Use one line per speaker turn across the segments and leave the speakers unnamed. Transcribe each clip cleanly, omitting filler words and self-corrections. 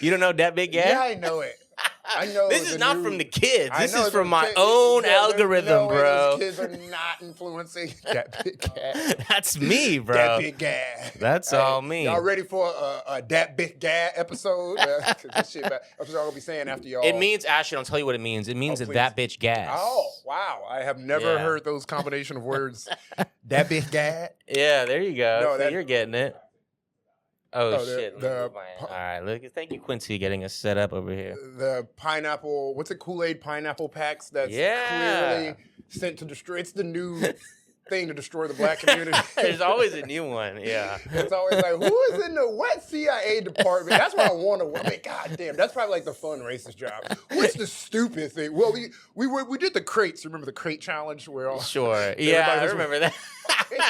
You don't know that big gas?
Yeah, I know it. I know
this is not from the kids. This is from my
kids.
own
Yeah,
algorithm, bro.
Those kids are not influencing that big gas.
That's me, bro.
That big gas.
That's all me.
Y'all ready for a that big gas episode? That's shit. That's what y'all gonna be saying after y'all.
It means, Ashley, I'll tell you what it means. It means that bitch gas.
Oh, wow. I have never heard those combination of words. That big gas.
Yeah, there you go.
No,
you're getting it. Oh, shit.
All
right, look. Thank you, Quincy, getting us set up over here.
The pineapple, what's it, Kool-Aid pineapple packs that's clearly sent to destroy. It's the new thing to destroy the black community.
There's always a new one, yeah.
It's always like, who is in the what CIA department? That's what I want to. I mean, goddamn, that's probably like the fun racist job. What's the stupid thing? Well, we did the crates. Remember the crate challenge where all
sure, yeah, I remember that.
And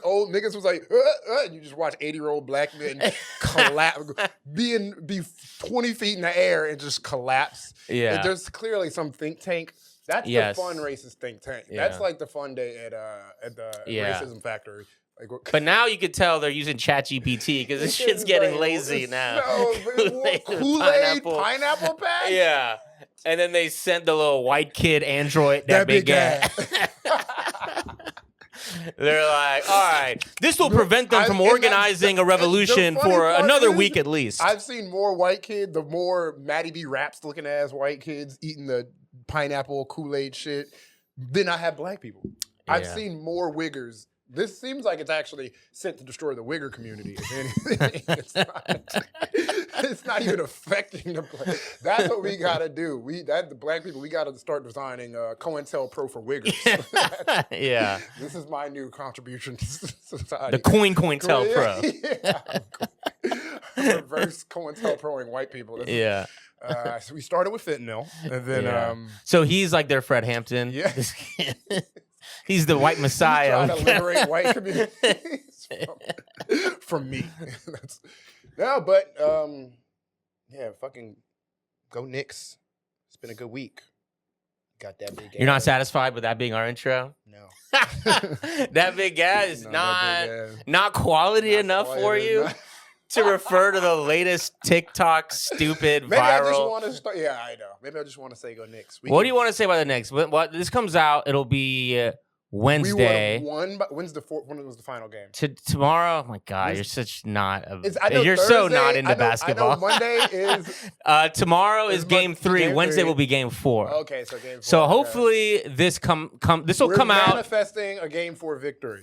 old niggas was like, and you just watch 80-year-old black men collapse, be 20 feet in the air and just collapse.
Yeah,
and there's clearly some think tank. That's the fun racist think tank. Yeah. That's like the fun day at the racism factory. Like,
but now you could tell they're using ChatGPT because this shit's getting lazy now.
Kool-Aid pineapple pack?
Yeah. And then they sent the little white kid android that big guy. They're like, all right, this will prevent them from organizing a revolution for another week at least.
I've seen more white kids, the more Matty B. Raps looking ass white kids eating the pineapple Kool-Aid shit than I have black people. Yeah. I've seen more wiggers. This seems like it's actually sent to destroy the wigger community. It's not even affecting the black. That's what we gotta do. The black people, we gotta start designing COINTELPRO for wiggers.
Yeah.
This is my new contribution to society.
The COINTELPRO.
Yeah. Reverse COINTELPROing white people. So we started with fentanyl, and then
so he's like their Fred Hampton.
Yeah.
He's the white messiah.
He's trying to liberate white communities from me. Fucking go Knicks. It's been a good week. Got that big.
You're not satisfied with that being our intro?
No.
That big gas is not quality enough for you to refer to the latest TikTok stupid
Maybe
viral.
I just want to start. Yeah, I know. Maybe I just want to say go Knicks.
What do you want to say about the Knicks? What this comes out, it'll be Wednesday.
When was the final game?
Tomorrow? Oh my God, you're such not.
You're
so not into basketball.
I know Monday is.
Tomorrow is game 3. Wednesday will be game 4.
Okay, so game 4.
So hopefully this will come out.
Manifesting a game 4 victory.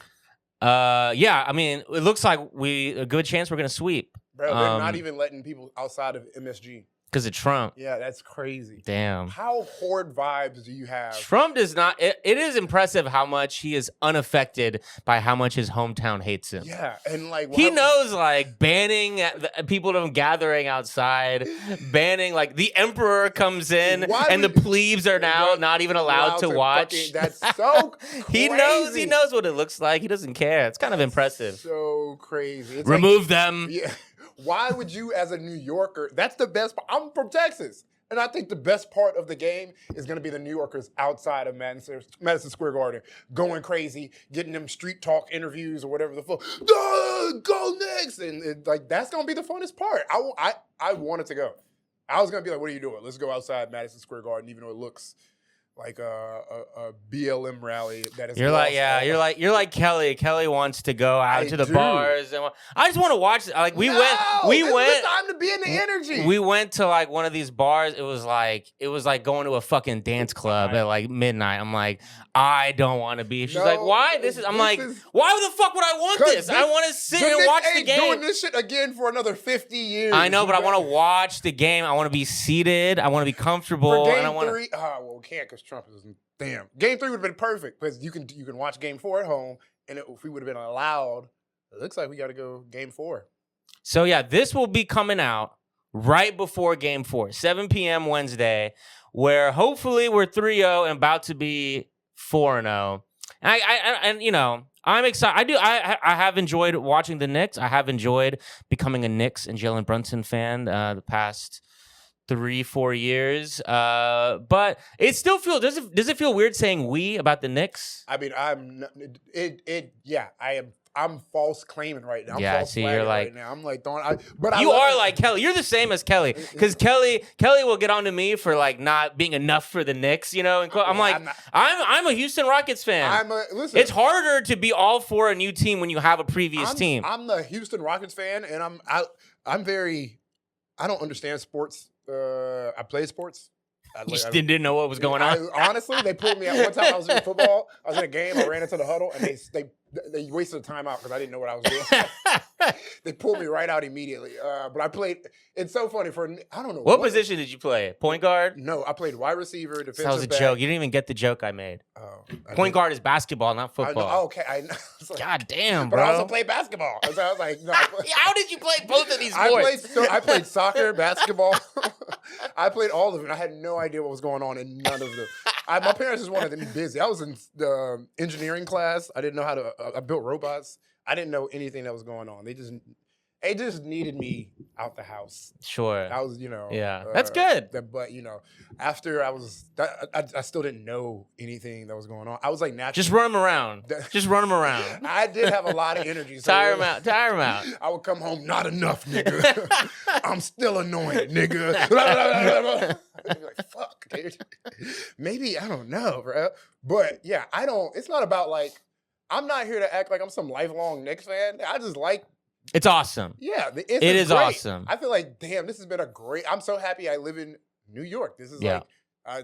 Yeah, I mean, it looks like a good chance we're gonna sweep.
Bro, they're not even letting people outside of MSG.
Because of Trump.
Yeah, that's crazy.
Damn.
How horde vibes do you have?
Trump does not. It is impressive how much he is unaffected by how much his hometown hates him.
Yeah, and like
he knows, like banning people from gathering outside, banning like the emperor comes in, and the plebes are now not even allowed to watch.
That's so crazy.
He knows what it looks like. He doesn't care. It's kind of impressive.
So crazy. It's
Remove them.
Yeah. Why would you, as a New Yorker, that's the best part. I'm from Texas, and I think the best part of the game is going to be the New Yorkers outside of Madison Square Garden going crazy, getting them street talk interviews or whatever the fuck. Go Knicks! And like that's going to be the funnest part. I wanted to go. I was going to be like, what are you doing? Let's go outside Madison Square Garden, even though it looks like a BLM rally that is. You're
like Kelly. Kelly wants to go out to the bars, and I just want to watch. Like we went.
It's time to be in the energy.
We went to like one of these bars. It was like going to a fucking dance club at like midnight. I'm like, I don't want to be. She's like, why? Why the fuck would I want this? I want to sit and watch the game.
Doing this shit again for another 50 years.
I know, but I want to watch the game. I want to be seated. I want to be comfortable.
For game 3, well, we can't because Trump is damn. Game 3 would have been perfect because you can watch game 4 at home, and if we would have been allowed, it looks like we got to go game 4.
So yeah, this will be coming out right before game 4, 7 p.m. Wednesday, where hopefully we're 3-0 and about to be 4-0. And you know, I'm excited. I have enjoyed watching the Knicks. I have enjoyed becoming a Knicks and Jalen Brunson fan the past 3-4 years, but it still feels. Does it feel weird saying "we" about the Knicks?
I mean, I am I'm false claiming right now. I'm
Yeah,
false
see,
flagging
you're like-
right now. I'm like, but
You are like Kelly. You're the same as Kelly. Because Kelly will get on to me for like not being enough for the Knicks, you know? And I'm like, I'm a Houston Rockets fan.
Listen,
It's harder to be all for a new team when you have a previous team.
I'm the Houston Rockets fan, and I don't understand sports. I play sports.
You just didn't know what was going on?
Honestly, they pulled me out. One time I was in football. I was in a game. I ran into the huddle, and they wasted the timeout because I didn't know what I was doing. They pulled me right out immediately. But I played. It's so funny I don't know.
What position did you play? Point guard?
No, I played wide receiver, defensive
That was a
back.
joke. You didn't even get the joke I made.
Oh,
Point guard is basketball, not football.
Okay, I know. Like,
God damn,
but
bro.
I also played basketball. So I was like, no.
How did you play both of these sports?
I played soccer, basketball. I played all of them. I had no idea what was going on in none of them. My parents just wanted me busy. I was in the engineering class. I didn't know how to. I built robots. I didn't know anything that was going on. They just needed me out the house.
Sure.
I was,
Yeah, that's good.
But after I still didn't know anything that was going on. I was like naturally.
Just run them around. Just run them around.
I did have a lot of energy. So
Tire them out. Tire them out.
I would come home, not enough, nigga. I'm still annoyed, nigga. I'd be like, fuck, dude. Maybe, I don't know, bro. But yeah, it's not about like, I'm not here to act like I'm some lifelong Knicks fan. I just like.
It's awesome.
Yeah.
It is
great.
awesome.
I feel like, damn, this has been I'm so happy I live in New York. This is like a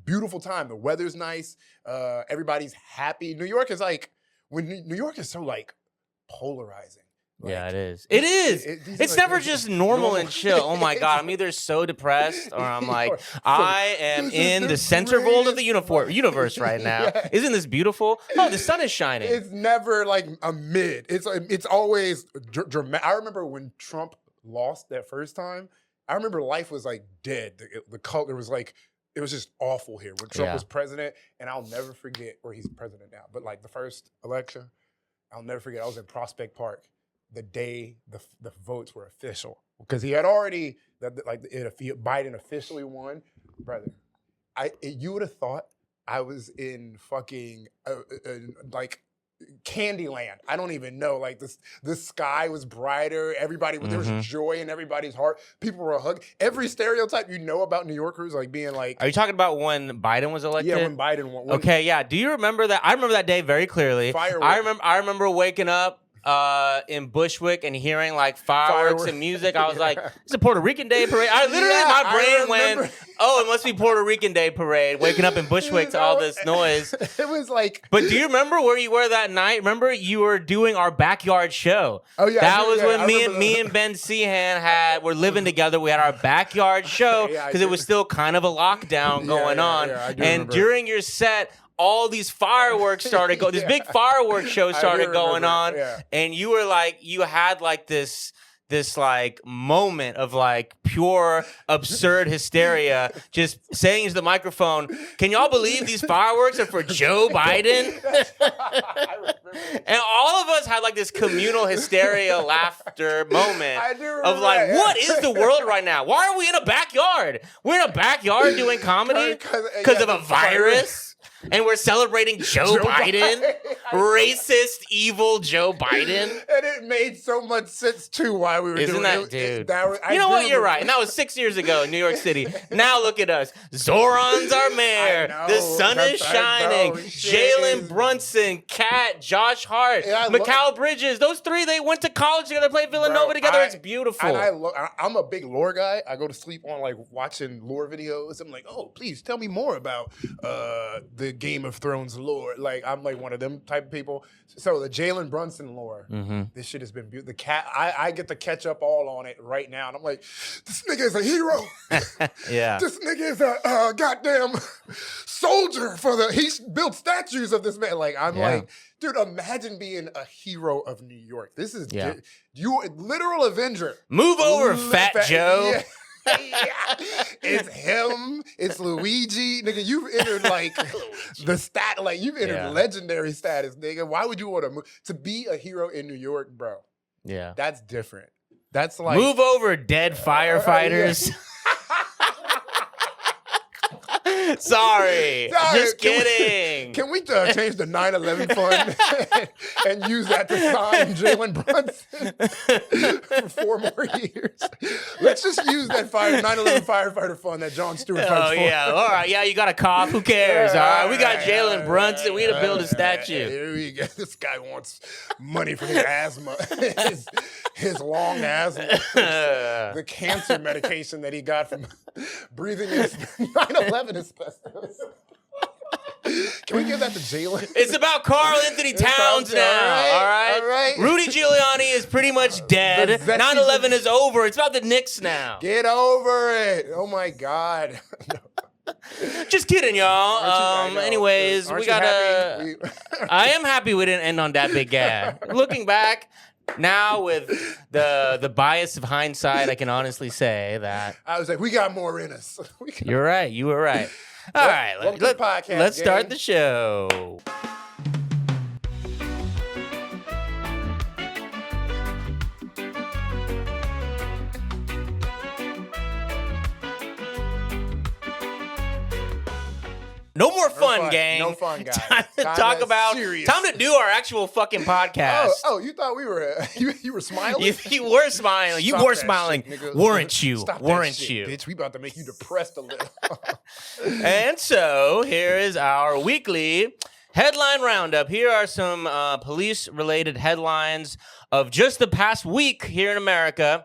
beautiful time. The weather's nice. Everybody's happy. New York is like, New York is so like polarizing. Like,
yeah, it is. It is. It's like, never just normal and chill. Oh my God, I'm either so depressed or I'm like, I am in the center world of the universe right now. Yeah. Isn't this beautiful? Oh, the sun is shining.
It's never like a mid. It's always dramatic. I remember when Trump lost that first time. I remember life was like dead. The color was like, it was just awful here when Trump was president. And I'll never forget where he's president now. But like the first election, I'll never forget. I was in Prospect Park the day the votes were official, because he had already Biden officially won, brother. You would have thought I was in fucking like Candyland. I don't even know. Like the sky was brighter. Everybody, there was joy in everybody's heart. People were hugging. Every stereotype you know about New Yorkers, like being like.
Are you talking about when Biden was elected?
Yeah, when Biden won.
Okay, yeah. Do you remember that? I remember that day very clearly.
Fireworks.
I remember waking up in Bushwick and hearing like fireworks and music. I was like, it's a Puerto Rican Day parade. My brain went, oh, it must be Puerto Rican Day parade. Waking up in Bushwick to all this noise.
It was like.
But do you remember where you were that night? Remember you were doing our backyard show.
Oh yeah,
that was when me and Ben Sehan were living together. We had our backyard show because it was still kind of a lockdown going on. And during your set, all these fireworks started going. This big fireworks show started going on, and you were like, you had like this like moment of like pure absurd hysteria, just saying to the microphone, "Can y'all believe these fireworks are for Joe Biden?" And all of us had like this communal hysteria, laughter moment of like, what is the world right now? Why are we in a backyard? We're in a backyard doing comedy because of a virus. And we're celebrating Joe Biden, racist, evil Joe Biden.
And it made so much sense, too, why we were doing it.
Dude. You know what? You're right. And that was 6 years ago in New York City. Now look at us. Zoran's our mayor. The sun is shining. Jalen Brunson, Kat, Josh Hart, Mikal Bridges. Those three, they went to college together, played Villanova together. It's beautiful.
I'm a big lore guy. I go to sleep on like watching lore videos. I'm like, oh, please tell me more about the Game of Thrones lore. Like, I'm like one of them type of people. So the Jalen Brunson lore, this shit has been beautiful. The cat, I get to catch up all on it right now. And I'm like, this nigga is a hero.
Yeah.
This nigga is a goddamn soldier he built statues of this man. Like, I'm like, dude, imagine being a hero of New York. This is you, literal Avenger.
Move over, Fat Joe.
Yeah. It's him. It's Luigi. Nigga, you've entered like you've entered legendary status, nigga. Why would you want to be a hero in New York, bro?
Yeah.
That's different. That's like
move over, dead firefighters. Sorry. Just
Can
kidding.
Can we change the 9/11 fund and use that to sign Jalen Brunson for 4 more years? Let's just use that 9/11 firefighter fund that John Stewart fights for.
Oh, yeah. All right. Yeah, you got a cough. Who cares? All right. We got Jalen Brunson. We need to build a statue.
Here we go. This guy wants money for his asthma, his long asthma, the cancer medication that he got from breathing in 9/11 asbestos. Can we give that to Jalen?
It's about Karl Anthony Towns now. All right. Rudy Giuliani is pretty much dead. 9/11 is over. It's about the Knicks now.
Get over it. Oh my God.
Just kidding, y'all. Anyways,
Aren't
we
you
gotta. I am happy we didn't end on that big gag. Looking back now with the bias of hindsight, I can honestly say that
I was like, we got more in us.
You're right. You were right. All right, let's start the show. No more fun, gang.
No fun, guys.
Time to do our actual fucking podcast.
Oh, you thought we were you were smiling?
You were smiling. You were smiling.
Shit,
weren't you?
Stop
weren't
that shit,
you?
bitch, we about to make you depressed a little.
And so here is our weekly headline roundup. Here are some police-related headlines of just the past week here in America,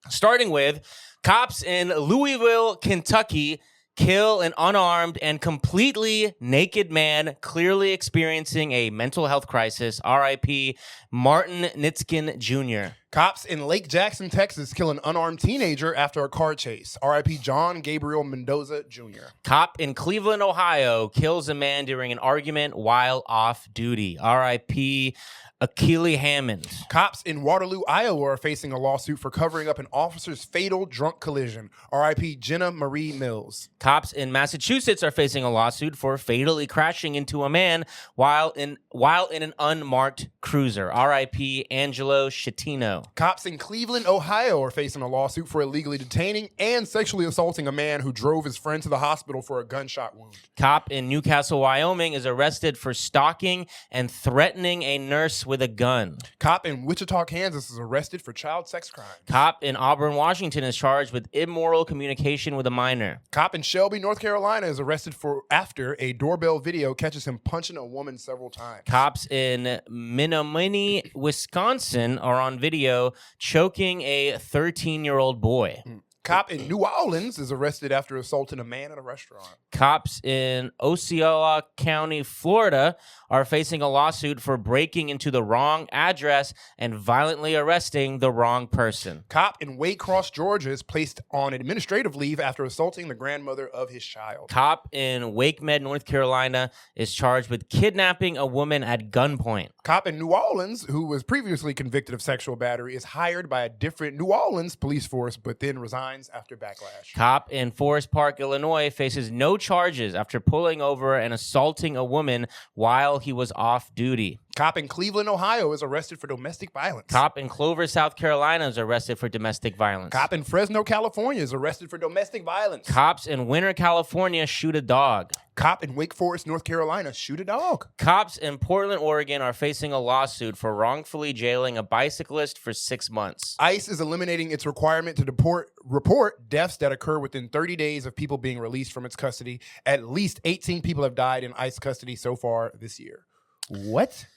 starting with cops in Louisville, Kentucky, kill an unarmed and completely naked man clearly experiencing a mental health crisis. R.I.P. Martin Nitzken Jr.
Cops in Lake Jackson, Texas, kill an unarmed teenager after a car chase. R.I.P. John Gabriel Mendoza Jr.
Cop in Cleveland, Ohio, kills a man during an argument while off duty. R.I.P. Akili Hammond.
Cops in Waterloo, Iowa are facing a lawsuit for covering up an officer's fatal drunk collision. R.I.P. Jenna Marie Mills.
Cops in Massachusetts are facing a lawsuit for fatally crashing into a man while in an unmarked cruiser. R.I.P. Angelo Schettino.
Cops in Cleveland, Ohio are facing a lawsuit for illegally detaining and sexually assaulting a man who drove his friend to the hospital for a gunshot wound.
Cop in Newcastle, Wyoming is arrested for stalking and threatening a nurse with a gun.
Cop in Wichita, Kansas is arrested for child sex crimes.
Cop in Auburn, Washington is charged with immoral communication with a minor.
Cop in Shelby, North Carolina is arrested after a doorbell video catches him punching a woman several times.
Cops in Menominee, Wisconsin are on video choking a 13-year-old boy.
Cop in New Orleans is arrested after assaulting a man at a restaurant.
Cops in Osceola County, Florida are facing a lawsuit for breaking into the wrong address and violently arresting the wrong person.
Cop in Waycross, Georgia is placed on administrative leave after assaulting the grandmother of his child.
Cop in Wake Med, North Carolina is charged with kidnapping a woman at gunpoint.
Cop in New Orleans, who was previously convicted of sexual battery, is hired by a different New Orleans police force but then resigns after backlash.
Cop in Forest Park, Illinois faces no charges after pulling over and assaulting a woman while he was off duty.
Cop in Cleveland, Ohio is arrested for domestic violence.
Cop in Clover, South Carolina is arrested for domestic violence.
Cop in Fresno, California is arrested for domestic violence.
Cops in Winter, California shoot a dog.
Cop in Wake Forest, North Carolina shoot a dog.
Cops in Portland, Oregon are facing a lawsuit for wrongfully jailing a bicyclist for 6 months.
ICE is eliminating its requirement to report deaths that occur within 30 days of people being released from its custody. At least 18 people have died in ICE custody so far this year. What?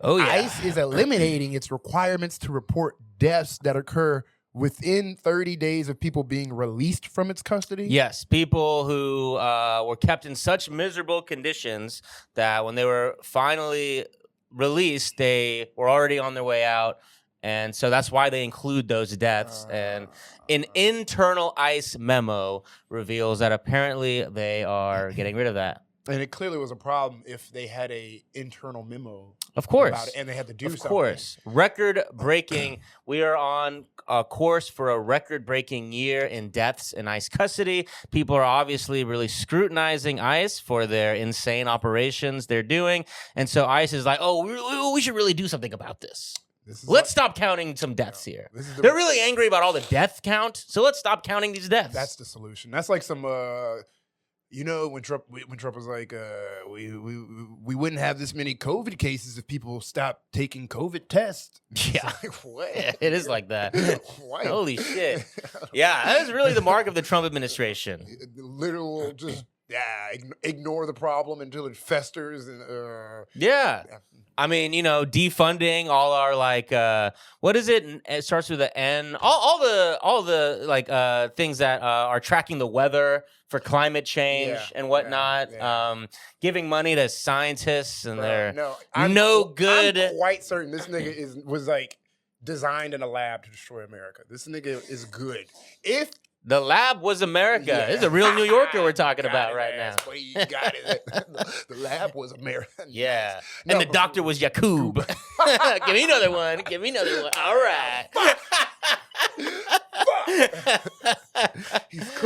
Oh, yeah.
ICE is eliminating its requirements to report deaths that occur within 30 days of people being released from its custody?
Yes, people who were kept in such miserable conditions that when they were finally released, they were already on their way out. And so that's why they include those deaths. And an internal ICE memo reveals that apparently they are getting rid of that.
And it clearly was a problem if they had a internal memo.
Of course.
About it and they had to do something.
Of course. Record-breaking. We are on a course for a record-breaking year in deaths in ICE custody. People are obviously really scrutinizing ICE for their insane operations they're doing. And so ICE is like, oh, we should really do something about this. Let's stop counting some deaths here. They're really angry about all the death count, so let's stop counting these deaths.
That's the solution. That's like some... You know, when Trump was like, we wouldn't have this many COVID cases if people stopped taking COVID tests.
Yeah,
like, what?
It is like that.
What?
Holy shit! Yeah, that is really the mark of the Trump administration.
Literal, just ignore the problem until it festers. And
yeah. I mean, you know, defunding all our like, what is it? It starts with an N. All the like things that are tracking the weather for climate change and whatnot. Giving money to scientists and they're
I'm
good.
I'm quite certain this nigga was like designed in a lab to destroy America. This nigga is good. If
the lab was America.
Yeah.
This is a real New Yorker we're talking about right now.
Boy, you got it. The lab was America.
Yeah. And the doctor was Yakub. Give me another one. Give me another one. All right.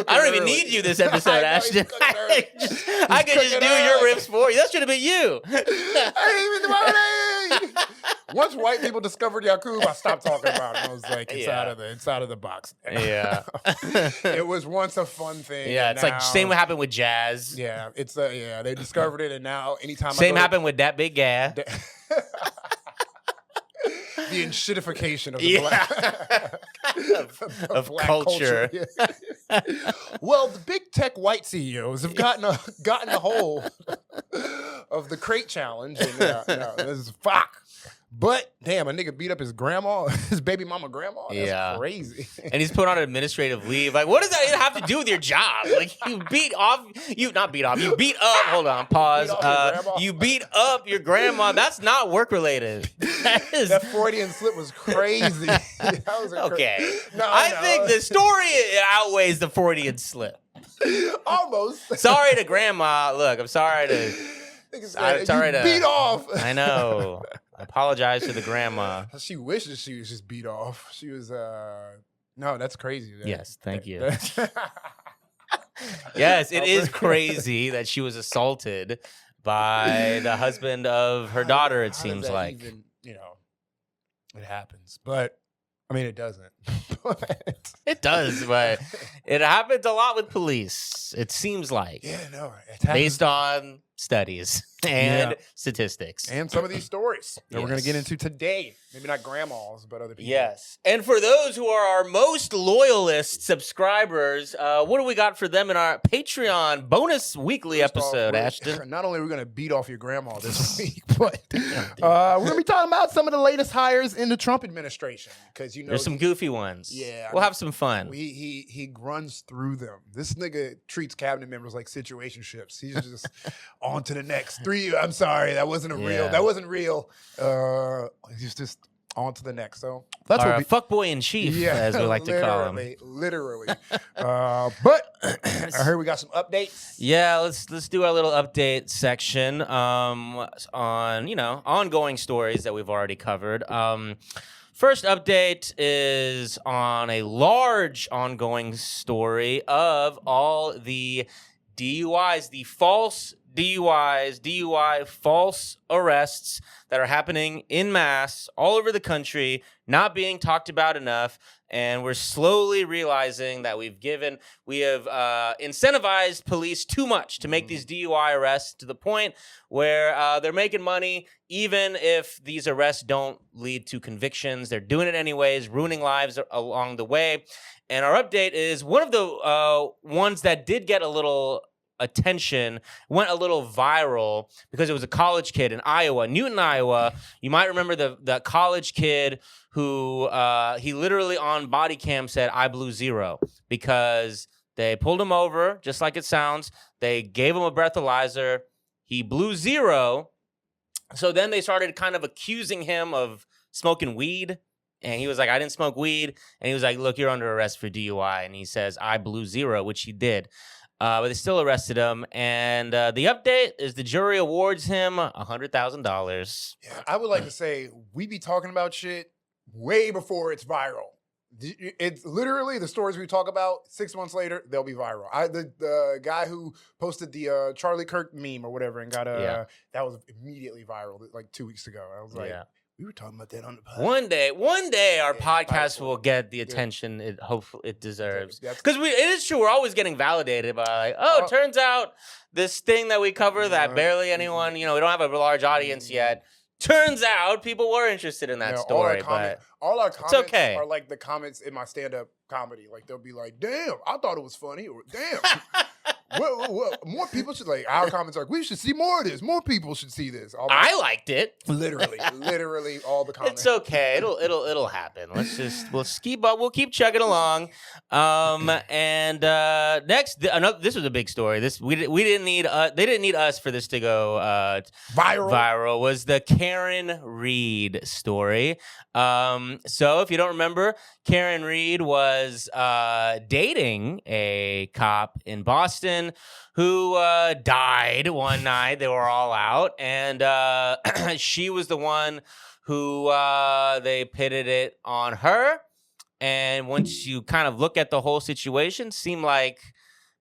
I don't even need you this episode, Ashton. I could just do your riffs for you. That should have been you.
I didn't even Once white people discovered Yakub, I stopped talking about it. I was like, it's out of the box.
Yeah.
It was once a fun thing.
Yeah, it's like same what happened with jazz.
Yeah, it's they discovered it, and now anytime
same happened with that big guy.
The enshittification of the
of
black
culture.
Yeah. Well, the big tech white CEOs have gotten a hold of the crate challenge, and this is fuck. But damn, a nigga beat up his grandma, his baby mama grandma. That's crazy.
And he's put on administrative leave. Like, what does that have to do with your job? Like, you beat up. Hold on, pause. You beat up your grandma. That's not work related.
That Freudian slip was crazy.
Okay. I think the story outweighs the Freudian slip.
Almost.
Sorry to grandma. Look, I'm sorry to.
Beat off.
I know. I apologize to the grandma.
She wishes she was just beat off. She was no, that's crazy.
Yes, thank you. Yes, it is crazy that she was assaulted by the husband of her daughter, it seems like.
Even, it happens. But I mean, it doesn't.
It does, but it happens a lot with police, it seems like.
Yeah, no.
Based on studies and statistics.
And some of these stories that we're going to get into today. Maybe not grandmas, but other people.
Yes. And for those who are our most loyalist subscribers, what do we got for them in our Patreon bonus weekly episode, Ashton?
Not only are we going to beat off your grandma this week, but we're going to be talking about some of the latest hires in the Trump administration. Because there's
some goofy ones.
Yeah.
We'll have some fun.
He runs through them. This nigga treats cabinet members like situationships. He's just on to the next. I'm sorry, that wasn't real. That wasn't real. He's just on to the next. So that's
our fuckboy in chief, as we like to call him.
Literally. But I heard we got some updates.
Yeah, let's do our little update section on ongoing stories that we've already covered. First update is on a large ongoing story of all the DUIs, the false DUIs, DUI false arrests that are happening in mass all over the country, not being talked about enough. And we're slowly realizing that we have incentivized police too much to make these DUI arrests to the point where they're making money, even if these arrests don't lead to convictions. They're doing it anyways, ruining lives along the way. And our update is one of the ones that did get a little attention, went a little viral because it was a college kid in Iowa, Newton, Iowa. You might remember the college kid who he literally on body cam said, "I blew zero," because they pulled him over, just like it sounds. They gave him a breathalyzer. He blew zero. So then they started kind of accusing him of smoking weed. And he was like, "I didn't smoke weed." And he was like, "Look, you're under arrest for DUI." And he says, "I blew zero," which he did. But they still arrested him. And the update is the jury awards him $100,000.
Yeah, I would like to say we be talking about shit way before it's viral. It's literally the stories we talk about 6 months later, they'll be viral. The guy who posted the Charlie Kirk meme or whatever and got that was immediately viral like 2 weeks ago. I was like, We were talking about that on the podcast.
One day, our podcast
will
will get the attention it hopefully it deserves.
That's-
Because it is true, we're always getting validated by like, it turns out this thing that we cover that barely anyone, we don't have a large audience yet. Turns out people were interested in that story, but
all our comments
okay.
are like the comments in my stand-up comedy. Like they'll be like, "Damn, I thought it was funny," or "Damn, what, more people should like." Our comments are like, "We should see more of this. More people should see this."
I liked it.
Literally, all the comments.
It's okay. It'll happen. We'll keep chugging along. And next, this was a big story. We didn't need they didn't need us for this to go viral. Was the Karen Reed story. So if you don't remember, Karen Reed was dating a cop in Boston who died one night. They were all out, and she was the one who they pitted it on her. And once you kind of look at the whole situation, seemed like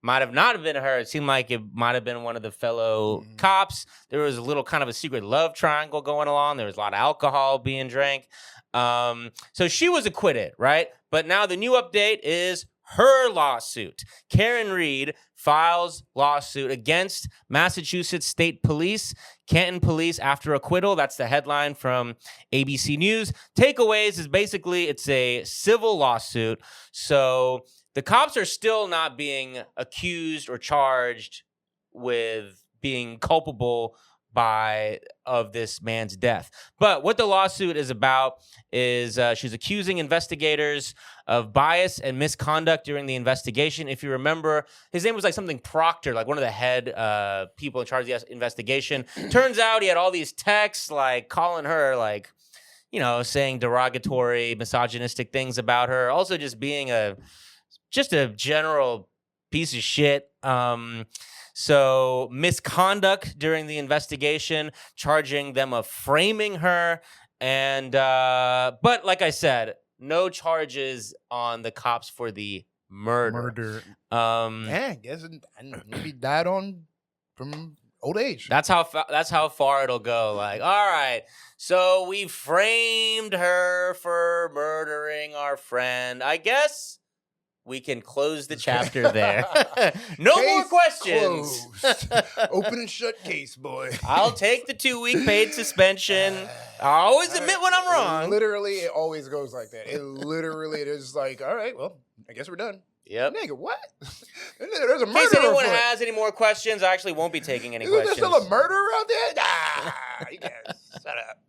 might have not been her. It seemed like it might have been one of the fellow cops. There was a little kind of a secret love triangle going along. There was a lot of alcohol being drank. So she was acquitted, right? But now the new update is her lawsuit. Karen Reed files lawsuit against Massachusetts State Police, Canton Police after acquittal. That's the headline from ABC News. Takeaways is basically it's a civil lawsuit. So the cops are still not being accused or charged with being culpable of this man's death. But what the lawsuit is about is she's accusing investigators of bias and misconduct during the investigation. If you remember, his name was like something Proctor, like one of the head people in charge of the investigation. Turns out he had all these texts like calling her like, saying derogatory, misogynistic things about her. Also just being just a general piece of shit. So misconduct during the investigation, charging them of framing her. And, but like I said, no charges on the cops for the murder.
I guess maybe died from old age.
That's how far it'll go. Like, all right, so we framed her for murdering our friend. I guess we can close the chapter there. No more questions.
Open and shut case, boy.
I'll take the 2-week paid suspension. I always admit when I'm wrong.
Literally, it always goes like that. It is like, all right, well, I guess we're done.
Yep.
Nigga, what? There's a murderer.
In case anyone has any more questions, I actually won't be taking any questions.
Is there still a murderer out there? Nah, you guys, shut up.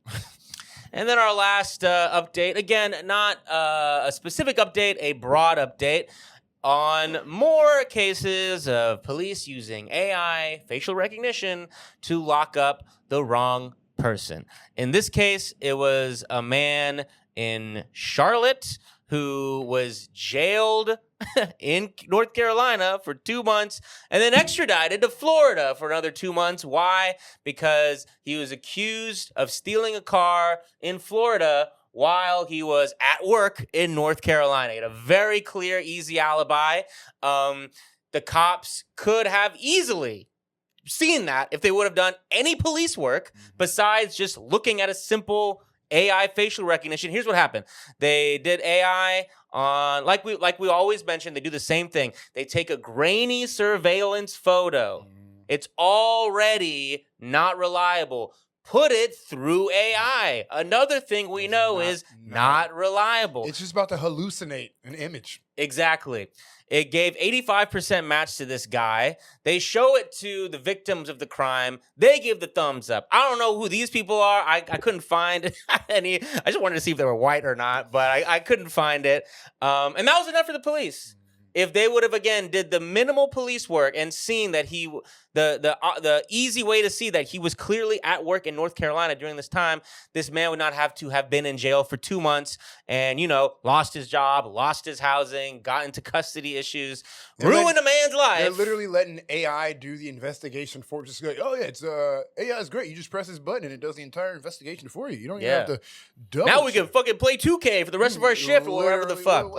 And then our last update, again, not a specific update, a broad update on more cases of police using AI facial recognition to lock up the wrong person. In this case, it was a man in Charlotte who was jailed in North Carolina for 2 months and then extradited to Florida for another 2 months. Why? Because he was accused of stealing a car in Florida while he was at work in North Carolina. He had a very clear, easy alibi. The cops could have easily seen that if they would have done any police work besides just looking at a simple AI facial recognition. Here's what happened. They did AI on, like we always mention, they do the same thing. They take a grainy surveillance photo. It's already not reliable. Put it through AI. Another thing we know is not reliable.
It's just about to hallucinate an image.
Exactly. It gave 85% match to this guy. They show it to the victims of the crime. They give the thumbs up. I don't know who these people are. I couldn't find any. I just wanted to see if they were white or not, but I couldn't find it. And that was enough for the police. If they would have, again, did the minimal police work and seen that the easy way to see that he was clearly at work in North Carolina during this time, this man would not have to have been in jail for 2 months and, lost his job, lost his housing, got into custody issues, ruined a man's life.
They're literally letting AI do the investigation for just like, oh, yeah, it's AI is great. You just press this button and it does the entire investigation for you. You don't even have to double
Now we can fucking play 2K for the rest of our shift or whatever the fuck.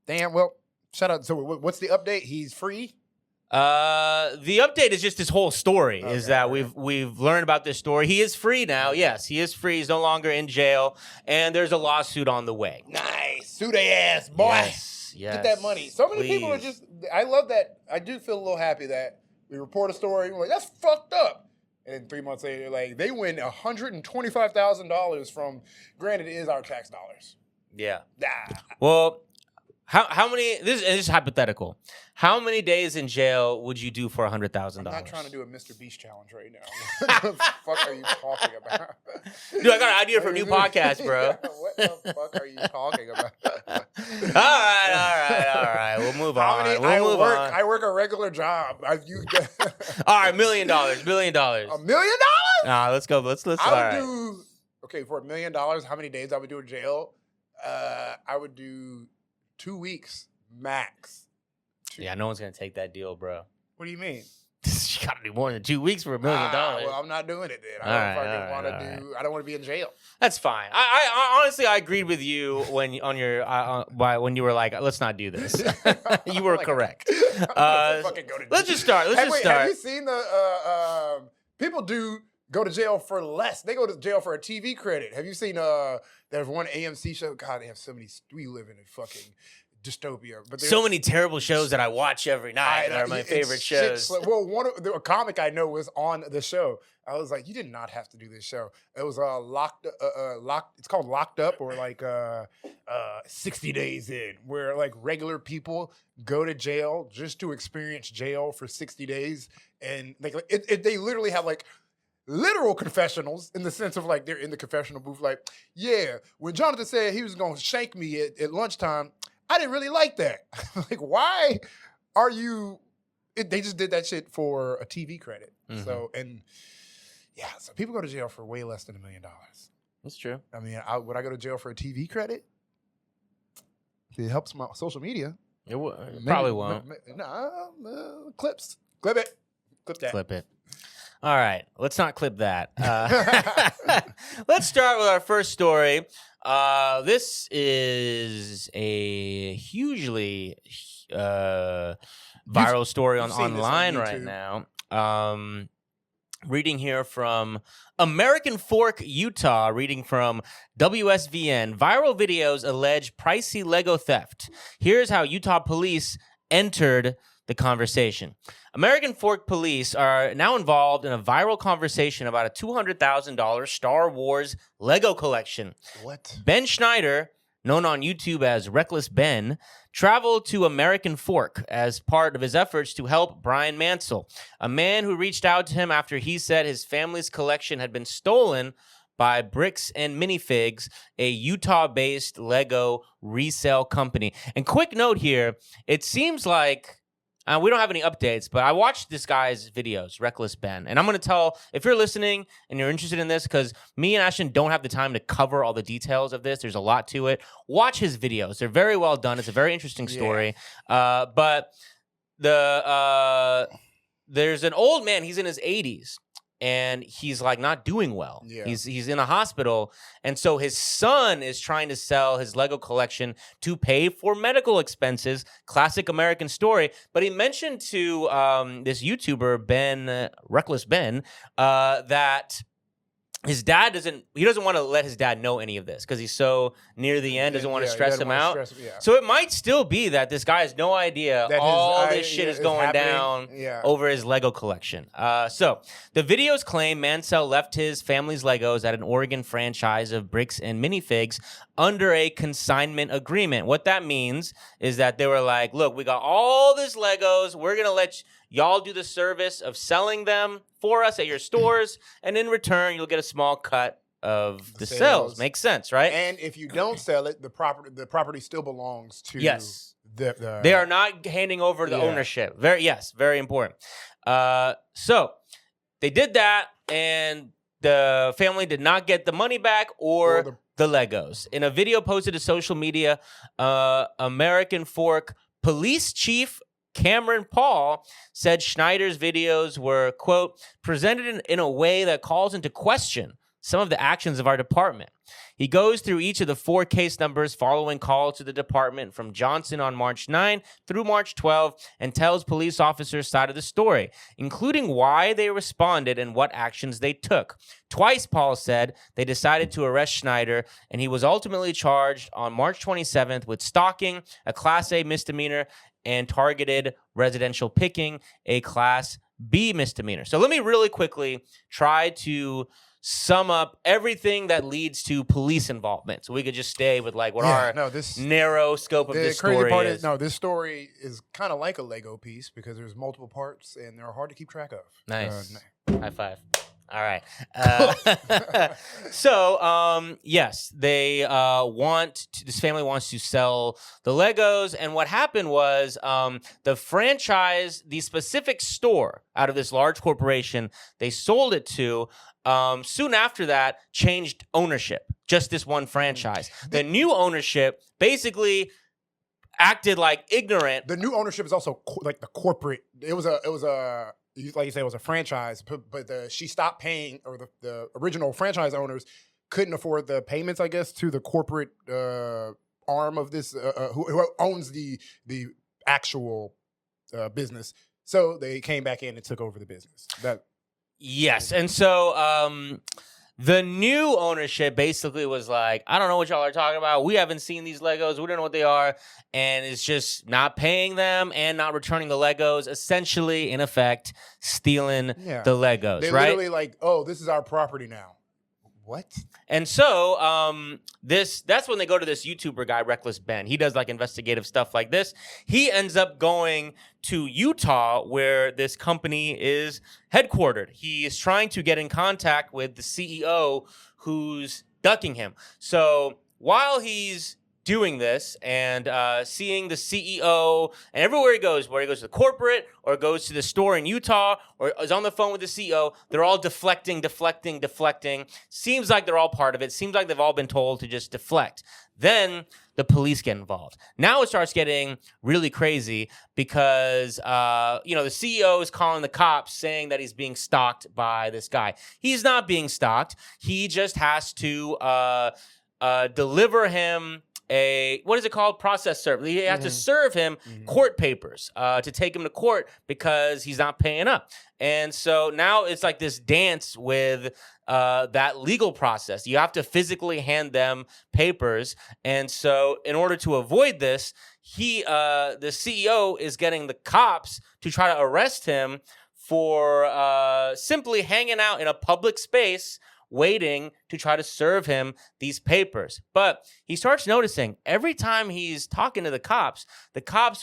Damn. Well, shout out. So what's the update? He's free?
The update is just this whole story. Is that we've learned about this story. He is free now. Yes, he is free. He's no longer in jail, and there's a lawsuit on the way.
Nice, sue their ass, boy.
Yes,
get that money. So many people are just. I love that. I do feel a little happy that we report a story. We're like, that's fucked up. And 3 months later, like they win $125,000 from. Granted, it is our tax dollars.
Yeah. Well, how many? This is hypothetical. How many days in jail would you do for $100,000?
I'm not trying to do a Mr. Beast challenge right now. What the fuck are you talking about?
Dude, I got an idea for a new podcast, bro.
What the fuck are you talking about?
All right. We'll move on.
I work a regular job.
All right, $1 million. $1 million.
$1 million?
Nah, let's go. Let's.
I would do. Okay, for $1 million, how many days I would do in jail? I would do 2 weeks max.
Yeah, no one's gonna take that deal, bro.
What do you mean?
You gotta do more than 2 weeks for $1 million.
Well, I'm not doing it then. I don't want to be in jail.
That's fine. I honestly, I agreed with you when when you were like, let's not do this. You were correct. Let's just start.
Have you seen the people do go to jail for less? They go to jail for a TV credit. Have you seen there's one AMC show? God, they have so many. We live in a fucking dystopia. But so
many terrible shows that I watch every night that are my favorite shows.
Well, a comic I know was on the show. I was like, you did not have to do this show. It was locked. It's called Locked Up, or like 60 Days In, where like regular people go to jail just to experience jail for 60 days, and they literally have like literal confessionals in the sense of like they're in the confessional booth. Like, yeah, when Jonathan said he was gonna shank me at lunchtime, I didn't really like that. Like, why are you? They just did that shit for a TV credit. Mm-hmm. So people go to jail for way less than $1 million.
That's true.
I mean, would I go to jail for a TV credit? It helps my social media.
It probably won't.
Clips. Clip it. Clip that.
Clip it. All right, let's not clip that. Let's start with our first story. This is a hugely viral story online right now. Reading here from American Fork, Utah. Reading from WSVN. Viral videos allege pricey Lego theft. Here's how Utah police entered the conversation. American Fork police are now involved in a viral conversation about a $200,000 Star Wars Lego collection.
What?
Ben Schneider, known on YouTube as Reckless Ben, traveled to American Fork as part of his efforts to help Brian Mansell, a man who reached out to him after he said his family's collection had been stolen by Bricks and Minifigs, a Utah-based Lego resale company. And quick note here, it seems like we don't have any updates, but I watched this guy's videos, Reckless Ben. And I'm going to tell, if you're listening and you're interested in this, because me and Ashton don't have the time to cover all the details of this. There's a lot to it. Watch his videos. They're very well done. It's a very interesting story. Yeah. But there's an old man. He's in his 80s. And he's like not doing well. Yeah. He's in a hospital. And so his son is trying to sell his Lego collection to pay for medical expenses. Classic American story. But he mentioned to this YouTuber, Reckless Ben, that his dad doesn't want to let his dad know any of this because he's so near the end, doesn't want to stress him out. So it might still be that this guy has no idea that all this shit is going down over his Lego collection. So the videos claim Mansell left his family's Legos at an Oregon franchise of Bricks and Minifigs under a consignment agreement. What that means is that they were like, look, we got all this Legos. We're going to let y'all do the service of selling them for us at your stores, and in return, you'll get a small cut of the sales. Makes sense, right?
And if you don't sell it, the property still belongs to
they are not handing over the ownership. Very important. So they did that, and the family did not get the money back or the Legos. In a video posted to social media, American Fork Police Chief Cameron Paul said Schneider's videos were, quote, presented in a way that calls into question some of the actions of our department. He goes through each of the 4 case numbers following calls to the department from Johnson on March 9 through March 12 and tells police officers' side of the story, including why they responded and what actions they took. Twice, Paul said, they decided to arrest Schneider, and he was ultimately charged on March 27th with stalking, a Class A misdemeanor, and targeted residential picking, a Class B misdemeanor. So let me really quickly try to sum up everything that leads to police involvement, so we could just stay with like what narrow scope of this story
crazy part
is.
This story is kind of like a Lego piece because there's multiple parts and they're hard to keep track of.
Nice. High five. All right. Yes, they this family wants to sell the Legos. And what happened was the specific store out of this large corporation they sold it to, soon after that changed ownership, just this one franchise. The new ownership basically acted like ignorant.
The new ownership is also like the corporate. It was a like you said, it was a franchise, but she stopped paying, or the original franchise owners couldn't afford the payments, I guess, to the corporate arm of this, who owns the actual business. So they came back in and took over the business.
Yes, and so the new ownership basically was like, I don't know what y'all are talking about. We haven't seen these Legos. We don't know what they are. And it's just not paying them and not returning the Legos, essentially, in effect, stealing the Legos,
They're
right?
Literally like, oh, this is our property now. What?
And so that's when they go to this YouTuber guy, Reckless Ben. He does like investigative stuff like this. He ends up going to Utah, where this company is headquartered. He is trying to get in contact with the CEO who's ducking him. So while he's doing this and seeing the CEO, and everywhere he goes, where he goes to the corporate or goes to the store in Utah or is on the phone with the CEO, they're all deflecting. Seems like they're all part of it. Seems like they've all been told to just deflect. Then the police get involved. Now it starts getting really crazy because, the CEO is calling the cops saying that he's being stalked by this guy. He's not being stalked. He just has to deliver him what is it called? Process serve. He has to serve him court papers to take him to court because he's not paying up. And so now it's like this dance with that legal process. You have to physically hand them papers. And so in order to avoid this, the CEO is getting the cops to try to arrest him for simply hanging out in a public space waiting to try to serve him these papers. But he starts noticing every time he's talking to the cops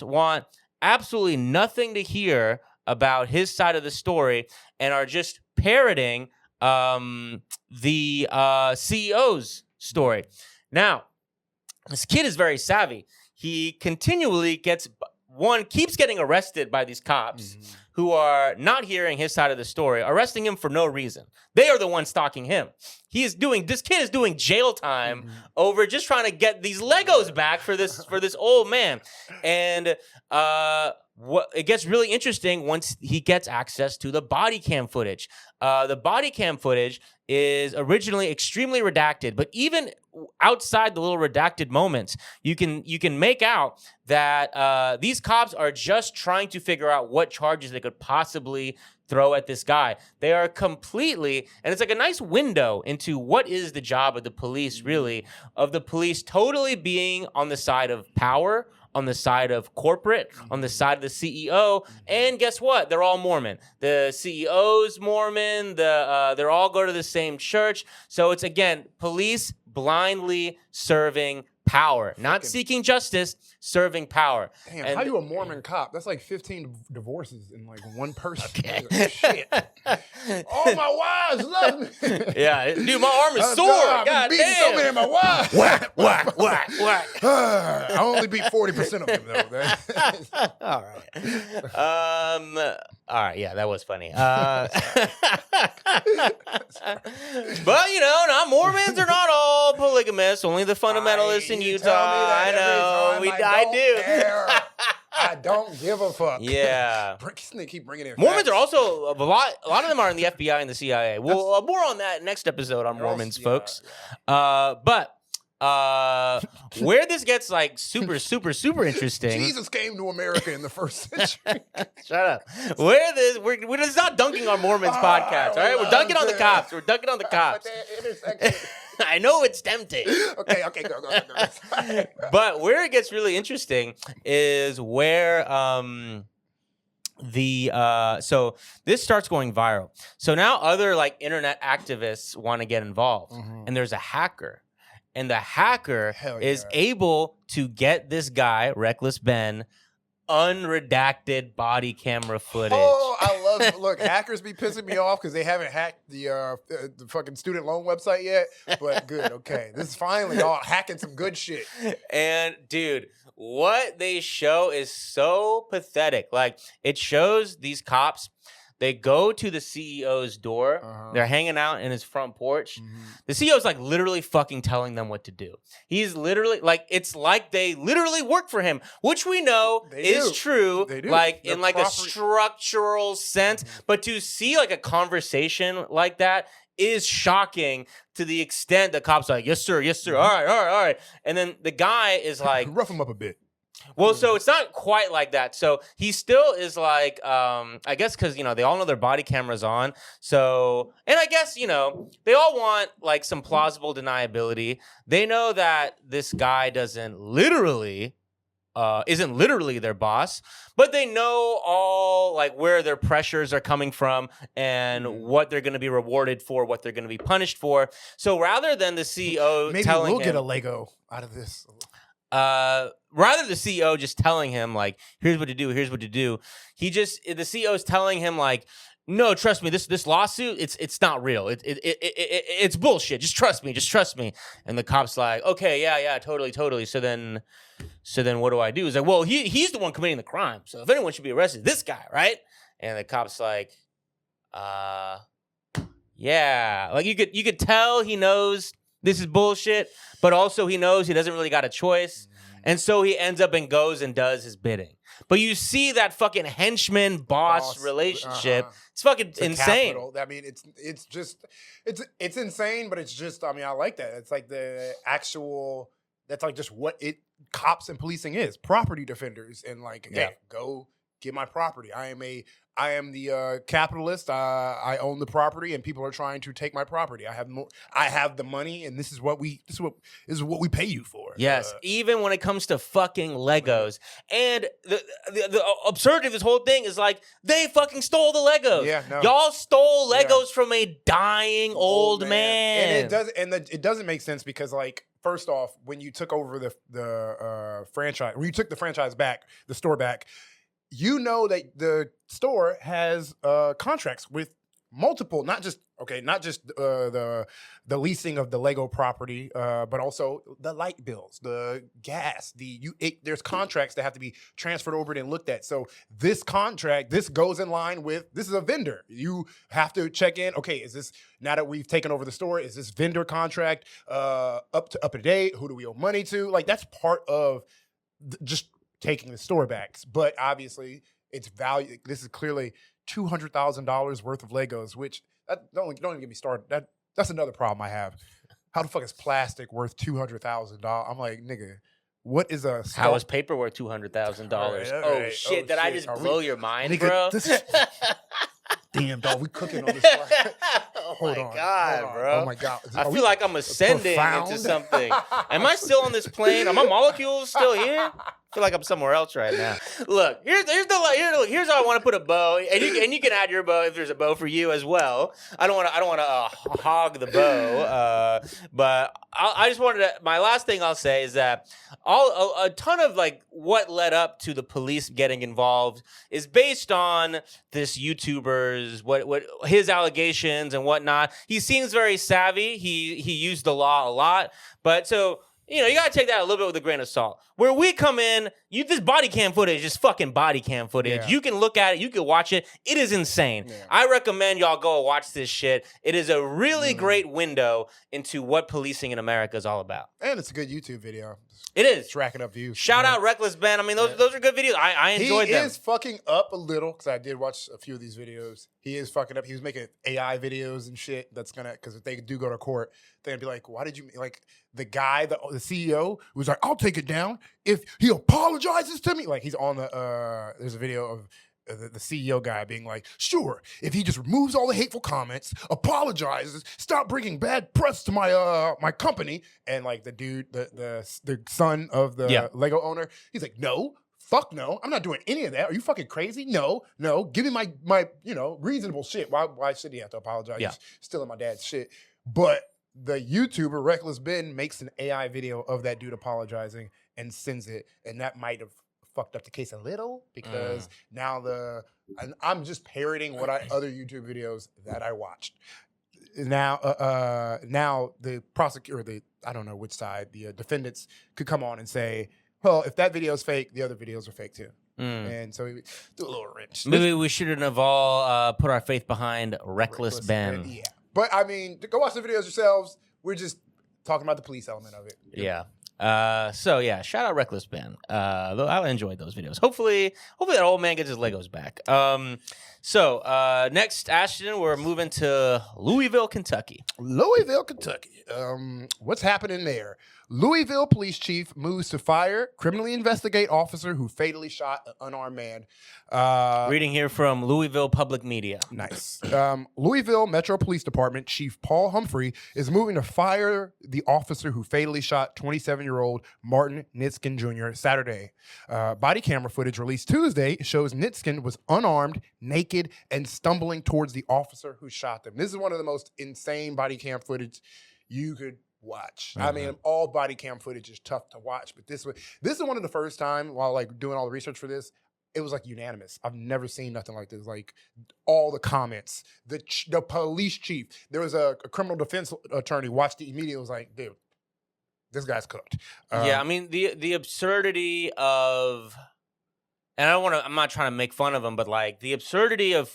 want absolutely nothing to hear about his side of the story and are just parroting the CEO's story. Now, this kid is very savvy. He continually keeps getting arrested by these cops who are not hearing his side of the story, arresting him for no reason. They are the ones stalking him. This kid is doing jail time over just trying to get these Legos back for this old man. And it gets really interesting once he gets access to the body cam footage. The body cam footage is originally extremely redacted, but even outside the little redacted moments, you can make out that these cops are just trying to figure out what charges they could possibly throw at this guy. They are completely, and it's like a nice window into what is the job of the police, really, of the police totally being on the side of power, on the side of corporate, on the side of the CEO, and guess what? They're all Mormon. The CEO's Mormon. They're all go to the same church. So it's, again, police blindly serving power, not seeking justice, serving power.
Damn,
and
how you a Mormon cop? That's like 15 divorces in like one person. Okay. Shit. All my wives love me.
Yeah, dude, my arm is sore. God damn.
So many of my wives.
Whack.
I only beat 40% of them though.
All right. All right. Yeah, that was funny. But not Mormons are not all polygamists. Only the fundamentalists in Utah. I know. I do.
I don't give a fuck.
Yeah.
Keep bringing in
Mormons
facts.
are also a lot of them are in the FBI and the CIA. Well, more on that next episode on Mormons, folks.
Yeah.
But where this gets like super interesting.
Jesus came to America in the first century.
Shut up. We're just not dunking on Mormons podcast, all right? We're dunking on the cops. We're dunking on the cops. I know it's tempting.
Okay, go.
But where it gets really interesting is where so this starts going viral. So now other like internet activists want to get involved, and there's a hacker. And the hacker is able to get this guy, Reckless Ben, unredacted body camera footage.
Oh, I love. Look, hackers be pissing me off because they haven't hacked the fucking student loan website yet. But good, okay, this is finally y'all hacking some good shit.
And dude, what they show is so pathetic. Like it shows these cops. They go to the CEO's door. They're hanging out in his front porch. The CEO's like literally fucking telling them what to do. He's literally like, it's like they literally work for him, which we know is true.
They do.
Like in like a structural sense. But to see like a conversation like that is shocking to the extent the cops are like, yes, sir. All right. And then the guy is like,
rough him up a bit.
Well, so it's not quite like that. So he still is like, I guess because, they all know their body camera's on. So, and I guess, they all want like some plausible deniability. They know that this guy isn't literally their boss, but they know all like where their pressures are coming from and what they're going to be rewarded for, what they're going to be punished for. So rather than the CEO telling
we'll get a Lego out of this.
Rather the CEO just telling him like, here's what to do, the CEO is telling him like, no, trust me, this lawsuit, it's not real. It's bullshit. Just trust me. And the cop's like, okay, yeah, totally. So then what do I do? He's like, well, he's the one committing the crime. So if anyone should be arrested, this guy, right? And the cop's like, yeah. Like you could tell he knows this is bullshit, but also he knows he doesn't really got a choice. And so he ends up and goes and does his bidding. But you see that fucking henchman boss relationship. It's fucking insane.
Capital. I mean, it's insane, but it's just, I mean, I like that. It's like the actual, that's like just what cops and policing is. Property defenders. And like, hey, go get my property. I am the capitalist. I own the property, and people are trying to take my property. I have the money, and this is what we pay you for.
Yes, even when it comes to fucking Legos, and the absurdity of this whole thing is like they fucking stole the Legos.
Yeah, no.
Y'all stole Legos from a dying old man.
And it doesn't make sense because like. First off, when you took over the franchise, when you took the franchise back, the store back, you know that the store has contracts with multiple, not just the leasing of the Lego property, but also the light bills, the gas, there's contracts that have to be transferred over and looked at. So this contract, this goes in line with, this is a vendor. You have to check in. Okay, is this, now that we've taken over the store, is this vendor contract up to date? Who do we owe money to? Like that's part of just taking the store back. But obviously it's value. This is clearly $200,000 worth of Legos, which don't even get me started. That's another problem I have. How the fuck is plastic worth $200,000? I'm like, nigga, what is a stock?
How is paper worth $200,000? Oh shit! Did I just blow your mind, bro?
Damn, dog, we cooking on this part.
Oh my god, bro!
Oh my god!
I feel like I'm ascending into something. Am I still on this plane? Are my molecules still here? I feel like I'm somewhere else right now. Look, here's how I want to put a bow, and you can add your bow if there's a bow for you as well. I don't want to hog the bow, but I just wanted to. My last thing I'll say is that a ton of like what led up to the police getting involved is based on this YouTuber's what his allegations and whatnot. He seems very savvy. He used the law a lot, but so. You got to take that a little bit with a grain of salt. Where we come in, this body cam footage is fucking body cam footage. Yeah. You can look at it. You can watch it. It is insane. Yeah. I recommend y'all go watch this shit. It is a really great window into what policing in America is all about.
And it's a good YouTube video.
It is.
It's racking up views.
Shout out Reckless Ben. I mean, those are good videos. I enjoyed them.
He is fucking up a little because I did watch a few of these videos. He is fucking up. He was making AI videos and shit. That's gonna, because if they do go to court, they're gonna be like, why did you, like, the guy, the CEO was like, I'll take it down if he apologizes to me. Like, he's on the there's a video of the CEO guy being like, sure, if he just removes all the hateful comments, apologizes, stop bringing bad press to my my company, and like the dude, the son of the Lego owner, he's like, no, fuck no, I'm not doing any of that. Are you fucking crazy? No, give me my reasonable shit. Why should he have to apologize?
Yeah.
He's stealing my dad's shit. But the YouTuber Reckless Ben makes an AI video of that dude apologizing and sends it, and that might have fucked up the case a little because now and I'm just parroting what other YouTube videos that I watched. Now the prosecutor, I don't know which side, the defendants could come on and say, well, if that video is fake, the other videos are fake too. And so we do a little wrench.
Maybe we shouldn't have all put our faith behind Reckless Ben.
Yeah, but I mean, go watch the videos yourselves. We're just talking about the police element of it.
Yeah. So yeah, shout out Reckless Ben. Though I enjoyed those videos. Hopefully that old man gets his Legos back. So next, Ashton, we're moving to Louisville, Kentucky.
Louisville, Kentucky. What's happening there? Louisville police chief moves to fire criminally investigate officer who fatally shot an unarmed man.
Reading here from Louisville Public Media.
Nice. Louisville Metro Police Department Chief Paul Humphrey is moving to fire the officer who fatally shot 27-year-old Martin Nitzken Jr. Saturday. Body camera footage released Tuesday shows Nitzken was unarmed, naked, and stumbling towards the officer who shot them. This is one of the most insane body cam footage you could watch. I mean, all body cam footage is tough to watch, but this is one of the first time while like doing all the research for this, it was like unanimous. I've never seen nothing like this. Like all the comments, the police chief, there was a criminal defense attorney watched it immediately. Was like, dude, this guy's cooked.
Yeah, I mean the absurdity of, and I'm not trying to make fun of him, but like the absurdity of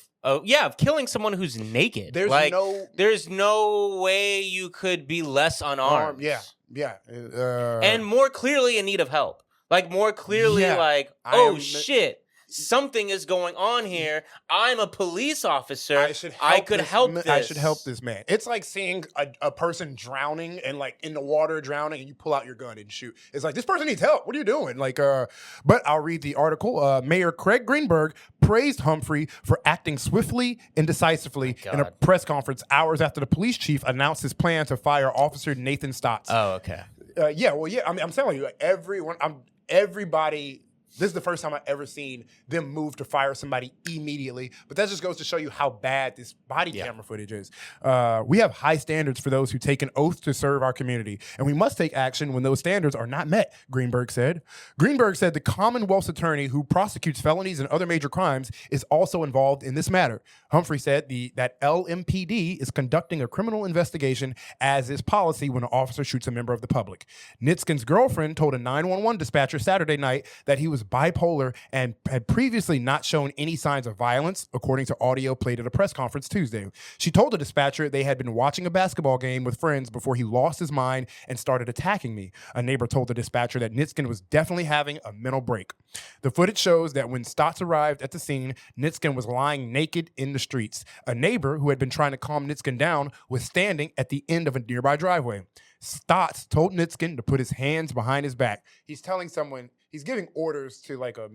killing someone who's naked. There's no way you could be less unarmed.
Yeah.
And more clearly in need of help. Like more clearly shit. Something is going on here. I'm a police officer. I could help this.
I should help this man. It's like seeing a person drowning and like in the water drowning, and you pull out your gun and shoot. It's like, this person needs help. What are you doing? Like, but I'll read the article. Mayor Craig Greenberg praised Humphrey for acting swiftly and decisively in a press conference hours after the police chief announced his plan to fire Officer Nathan Stotts.
Oh, okay.
I mean, I'm telling you, everybody. This is the first time I've ever seen them move to fire somebody immediately. But that just goes to show you how bad this body camera footage is. We have high standards for those who take an oath to serve our community, and we must take action when those standards are not met, Greenberg said. Greenberg said the Commonwealth's attorney who prosecutes felonies and other major crimes is also involved in this matter. Humphrey said that LMPD is conducting a criminal investigation, as is policy when an officer shoots a member of the public. Nitzken's girlfriend told a 911 dispatcher Saturday night that he was bipolar and had previously not shown any signs of violence, according to audio played at a press conference Tuesday. She told the dispatcher they had been watching a basketball game with friends before he lost his mind and started attacking me. A neighbor told the dispatcher that Nitzken was definitely having a mental break. The footage shows that when Stotts arrived at the scene, Nitzken was lying naked in the streets. A neighbor who had been trying to calm Nitzken down was standing at the end of a nearby driveway. Stotts told Nitzken to put his hands behind his back. He's telling someone, he's giving orders to like a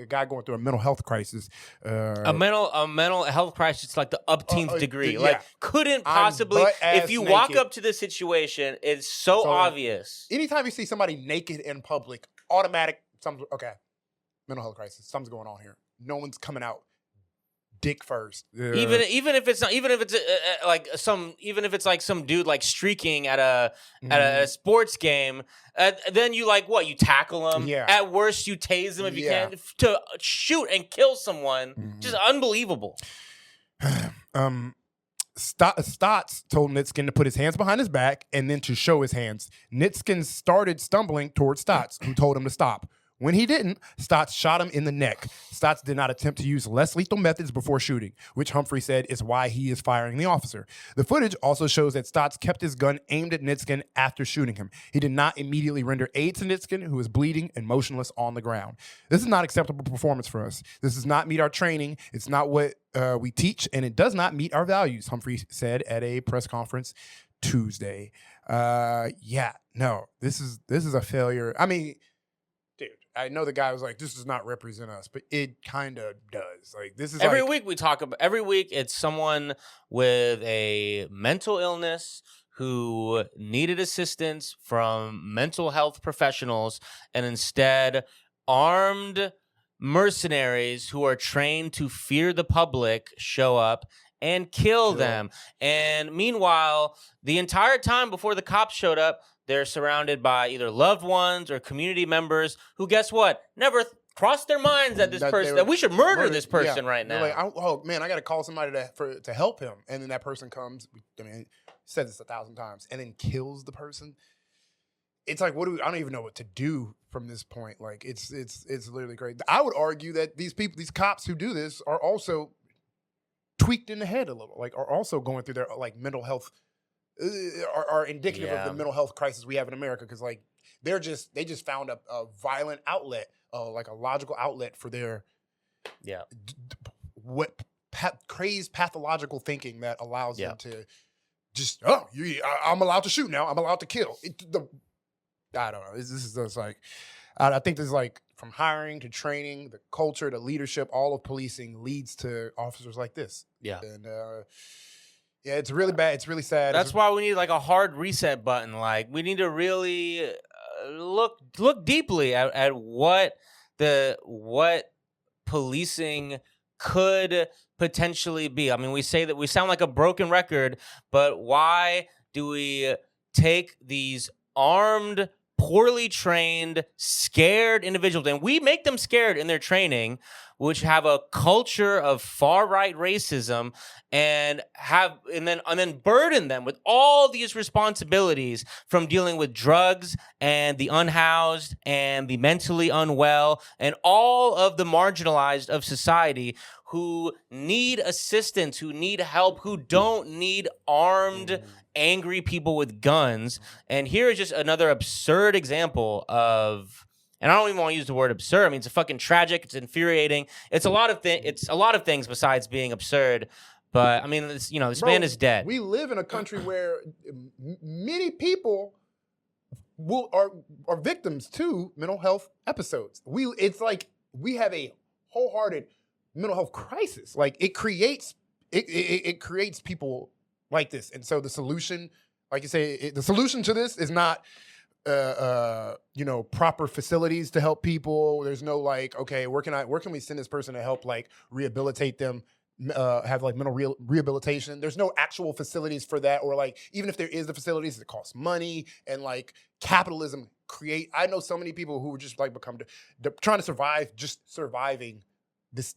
guy going through a mental health crisis.
A mental health crisis, like the upteenth degree. Like couldn't possibly, if you walk up to this situation, it's so obvious.
Anytime you see somebody naked in public, automatic, mental health crisis, something's going on here. No one's coming out dick first.
Even if it's like some dude like streaking at a sports game, then you like what? You tackle him. Yeah. At worst, you tase him if you can. To shoot and kill someone, just unbelievable.
Stotts told Nitzken to put his hands behind his back and then to show his hands. Nitzken started stumbling towards Stotts, who told him to stop. When he didn't, Stotts shot him in the neck. Stotts did not attempt to use less lethal methods before shooting, which Humphrey said is why he is firing the officer. The footage also shows that Stotts kept his gun aimed at Nitzken after shooting him. He did not immediately render aid to Nitzken, who was bleeding and motionless on the ground. This is not acceptable performance for us. This does not meet our training. It's not what we teach, and it does not meet our values, Humphrey said at a press conference Tuesday. This is a failure. I mean, dude, I know the guy was like, this does not represent us, but it kind of does. Like, this is
every week every week it's someone with a mental illness who needed assistance from mental health professionals, and instead armed mercenaries who are trained to fear the public show up and kill them. And meanwhile, the entire time before the cops showed up, they're surrounded by either loved ones or community members who, guess what, never crossed their minds that that we should murder this person right now.
Like, oh man, I got to call somebody to help him, and then that person comes. I mean, said this 1,000 times, and then kills the person. It's like, I don't even know what to do from this point. Like, it's literally crazy. I would argue that these cops who do this are also tweaked in the head a little, like are also going through their like mental health, are indicative of the mental health crisis we have in America, because like they just found a violent outlet, like a logical outlet for their crazed pathological thinking that allows them to just I'm allowed to shoot now, I'm allowed to kill. I don't know. This is just like, I think this is like, from hiring to training, the culture to leadership, all of policing leads to officers like this. Yeah. And it's really bad. It's really sad.
That's why we need like a hard reset button. Like, we need to really look deeply at what policing could potentially be. I mean, we say that we sound like a broken record, but why do we take these armed, poorly trained, scared individuals, and we make them scared in their training, which have a culture of far-right racism, and then burden them with all these responsibilities from dealing with drugs and the unhoused and the mentally unwell and all of the marginalized of society who need assistance, who need help, who don't need armed, angry people with guns. And here is just another absurd example of, and I don't even want to use the word absurd. I mean, it's a fucking tragic. It's infuriating. It's a lot of things besides being absurd. But I mean, this man is dead.
We live in a country where many people are victims to mental health episodes. It's like we have a wholehearted mental health crisis. Like, it creates people like this. And so the solution, like you say, the solution to this is not proper facilities to help people. There's no like, okay, where can we send this person to help like rehabilitate them, have like mental rehabilitation. There's no actual facilities for that, or like, even if there is the facilities, it costs money, and like capitalism I know so many people who just like become trying to survive, just surviving this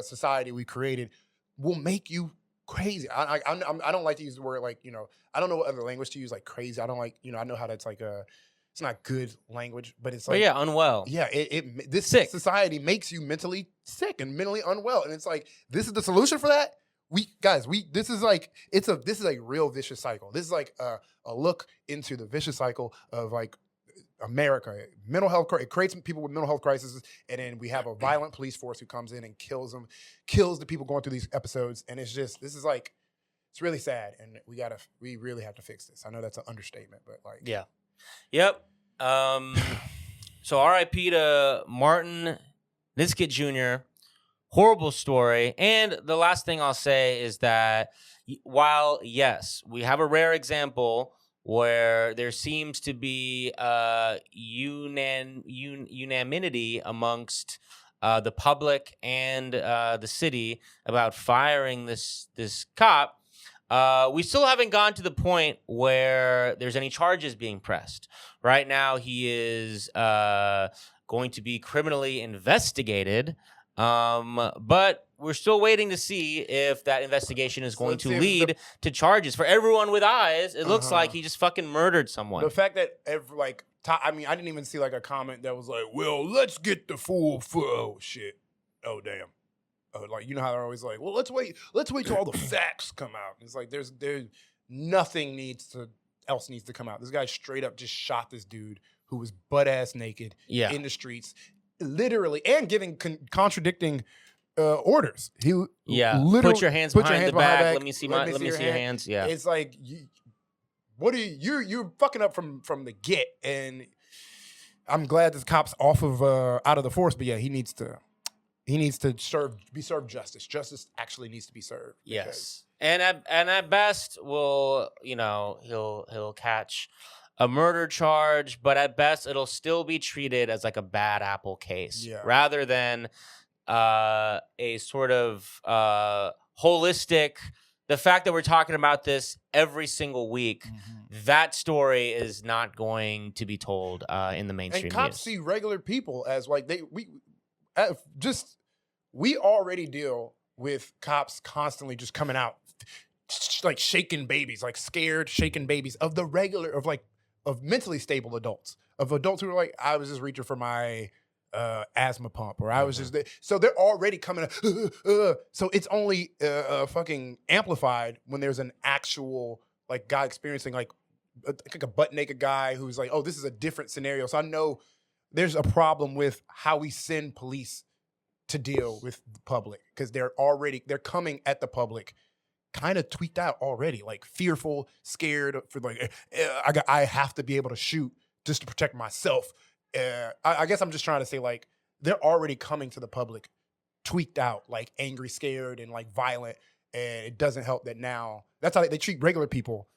society we created will make you crazy. I don't like to use the word like, I don't know what other language to use, like crazy. I don't like, I know how that's like it's not good language, but it's like,
unwell.
Yeah, this sick society makes you mentally sick and mentally unwell, and it's like, this is the solution for that. This is a real vicious cycle. This is like a look into the vicious cycle of like America. Mental health, it creates people with mental health crises, and then we have a violent police force who comes in and kills the people going through these episodes, and it's really sad, and we really have to fix this. I know that's an understatement, but like,
yeah. Yep. So RIP to Martin Nitzken Jr. Horrible story. And the last thing I'll say is that while, yes, we have a rare example where there seems to be unanimity amongst the public and the city about firing this cop, we still haven't gotten to the point where there's any charges being pressed. Right now, he is going to be criminally investigated, but we're still waiting to see if that investigation is going to lead to charges. For everyone with eyes, it looks like he just fucking murdered someone.
The fact that I mean, I didn't even see like a comment that was like, well, let's get the full shit. Oh, damn. Like, you know how they're always like, well, let's wait till all the facts come out. It's like there's nothing else needs to come out. This guy straight up just shot this dude who was butt ass naked in the streets, literally, and giving contradicting orders. He literally
put your hands behind the back. Let me see your hands. Yeah,
it's like you're fucking up from the get, and I'm glad this cop's off of out of the force. But yeah, he needs to be served justice. Justice actually needs to be served.
Yes, and at best, he'll catch a murder charge, but at best, it'll still be treated as like a bad apple case, rather than a sort of holistic. The fact that we're talking about this every single week, that story is not going to be told in the mainstream
news. And cops see regular people as like we already deal with cops constantly just coming out like shaking babies, like scared shaking babies of mentally stable adults, of adults who are like, I was just reaching for my asthma pump, or I was just there. So they're already coming up. So it's only fucking amplified when there's an actual like guy experiencing like a butt naked guy who's like, oh, this is a different scenario. So I know there's a problem with how we send police to deal with the public, because they're coming at the public kind of tweaked out already, like fearful, scared for like, I have to be able to shoot just to protect myself. I guess I'm just trying to say, like, they're already coming to the public tweaked out, like angry, scared, and like violent. And it doesn't help that now that's how they treat regular people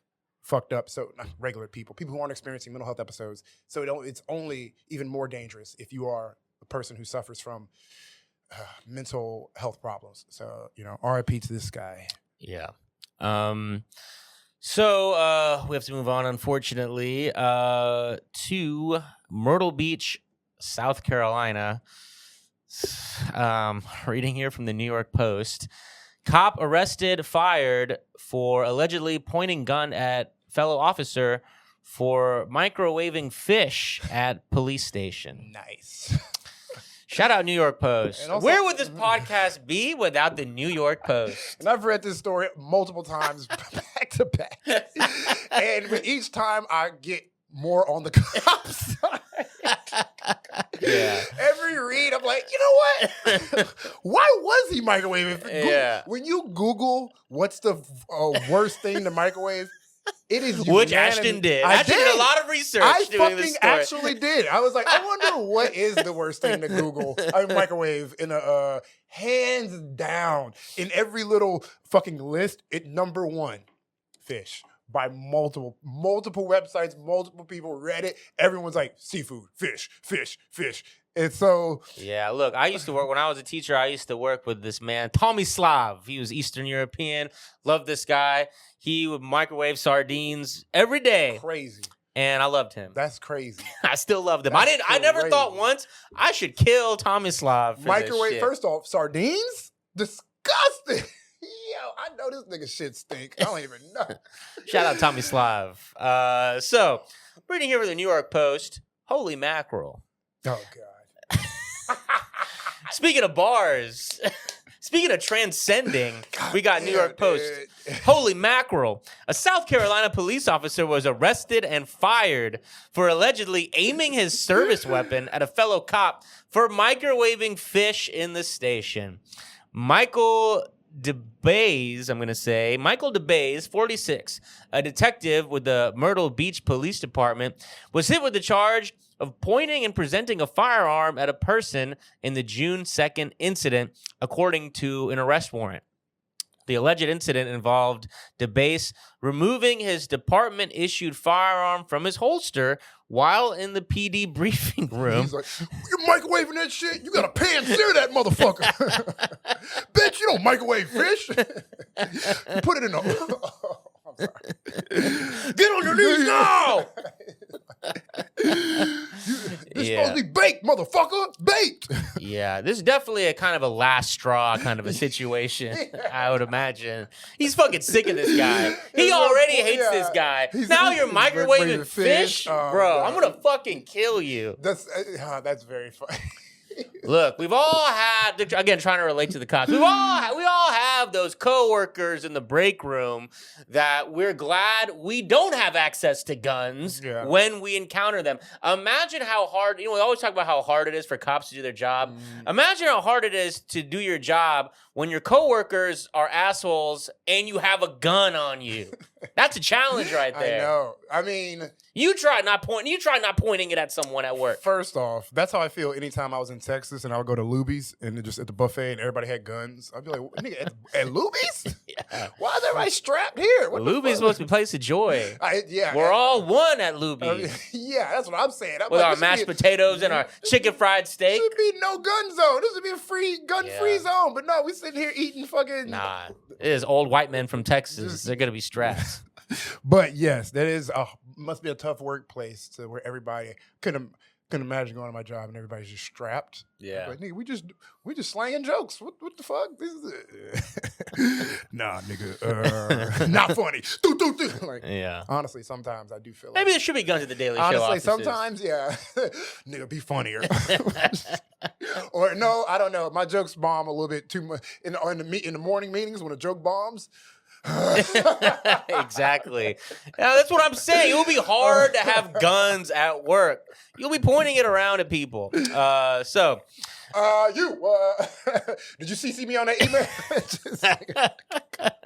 fucked up. So not regular people who aren't experiencing mental health episodes. So it's only even more dangerous if you are a person who suffers from mental health problems. So, RIP to this guy.
Yeah. So we have to move on, unfortunately, to Myrtle Beach, South Carolina. Reading here from the New York Post. Cop arrested, fired for allegedly pointing gun at fellow officer for microwaving fish at police station.
Nice.
Shout out New York Post. Also, where would this podcast be without the New York Post?
And I've read this story multiple times back to back. And each time I get more on the cops side.
Yeah.
Every read, I'm like, you know what? Why was he microwaving?
Yeah.
When you Google what's the worst thing to microwave, it is
which Ashton did. Ashton did a lot of research.
I fucking actually did. I was like, I wonder what is the worst thing to Google. microwave in a hands down in every little fucking list. Number one, fish. By multiple websites, multiple people read it. Everyone's like, seafood, fish. And so,
yeah, look, when I was a teacher, I used to work with this man, Tomislav. He was Eastern European. Loved this guy. He would microwave sardines every day.
Crazy.
And I loved him.
That's crazy.
I still loved him. I never thought once I should kill Tomislav for
microwave,
this shit.
First off, sardines? Disgusting. Yo, I know this nigga shit stink. I don't even know.
Shout out Tomislav. So, reading here with the New York Post, holy mackerel.
Oh, God.
Speaking of bars, speaking of transcending, we got New York Post.
Dude.
Holy mackerel. A South Carolina police officer was arrested and fired for allegedly aiming his service weapon at a fellow cop for microwaving fish in the station. Michael DeBays, 46, a detective with the Myrtle Beach Police Department, was hit with the charge of pointing and presenting a firearm at a person in the June 2nd incident, according to an arrest warrant. The alleged incident involved DeBays removing his department-issued firearm from his holster while in the PD briefing room.
He's like, you're microwaving that shit? You got to pan-sear that motherfucker. Bitch, you don't microwave fish. Put it in the... I'm sorry.
Get on your knees now!
This supposed to be baked, motherfucker. Baked.
Yeah, this is definitely a kind of a last straw kind of a situation, I would imagine. He's fucking sick of this guy. He already hates this guy. Now you're microwaving fish?
Oh,
bro,
no.
I'm going to fucking kill you.
That's very funny.
Look, we've all had, again, trying to relate to the cops. We all have those coworkers in the break room that we're glad we don't have access to guns when we encounter them. Imagine how hard, we always talk about how hard it is for cops to do their job. Imagine how hard it is to do your job when your coworkers are assholes and you have a gun on you. That's a challenge right there.
I know. I mean,
you try not pointing it at someone at work.
First off, that's how I feel anytime I was in Texas and I would go to Luby's and just at the buffet and everybody had guns. I'd be like, nigga, at Luby's?
Yeah.
Why is everybody strapped here?
Luby's supposed to be a place of joy.
Yeah.
We're all one at Luby's.
Yeah, that's what I'm saying.
With our mashed potatoes and our chicken fried steak.
This should be no gun zone. This would be a gun-free zone. But no, we sitting here eating fucking...
Nah, it is old white men from Texas. They're going to be strapped.
But yes, that is must be a tough workplace to where everybody couldn't imagine going to my job and everybody's just strapped.
Yeah,
like, nigga, we just slanging jokes. What the fuck? This is nah, nigga, not funny. Like, yeah. Honestly, sometimes I do feel
maybe
like,
there should be guns at the Daily Show.
Honestly,
offices.
sometimes, yeah, nigga, be funnier. Or no, I don't know. My jokes bomb a little bit too much in the morning meetings when a joke bombs.
Exactly. Now, that's what I'm saying. It will be hard to have guns at work. You'll be pointing it around at people. Did
you CC me on that email?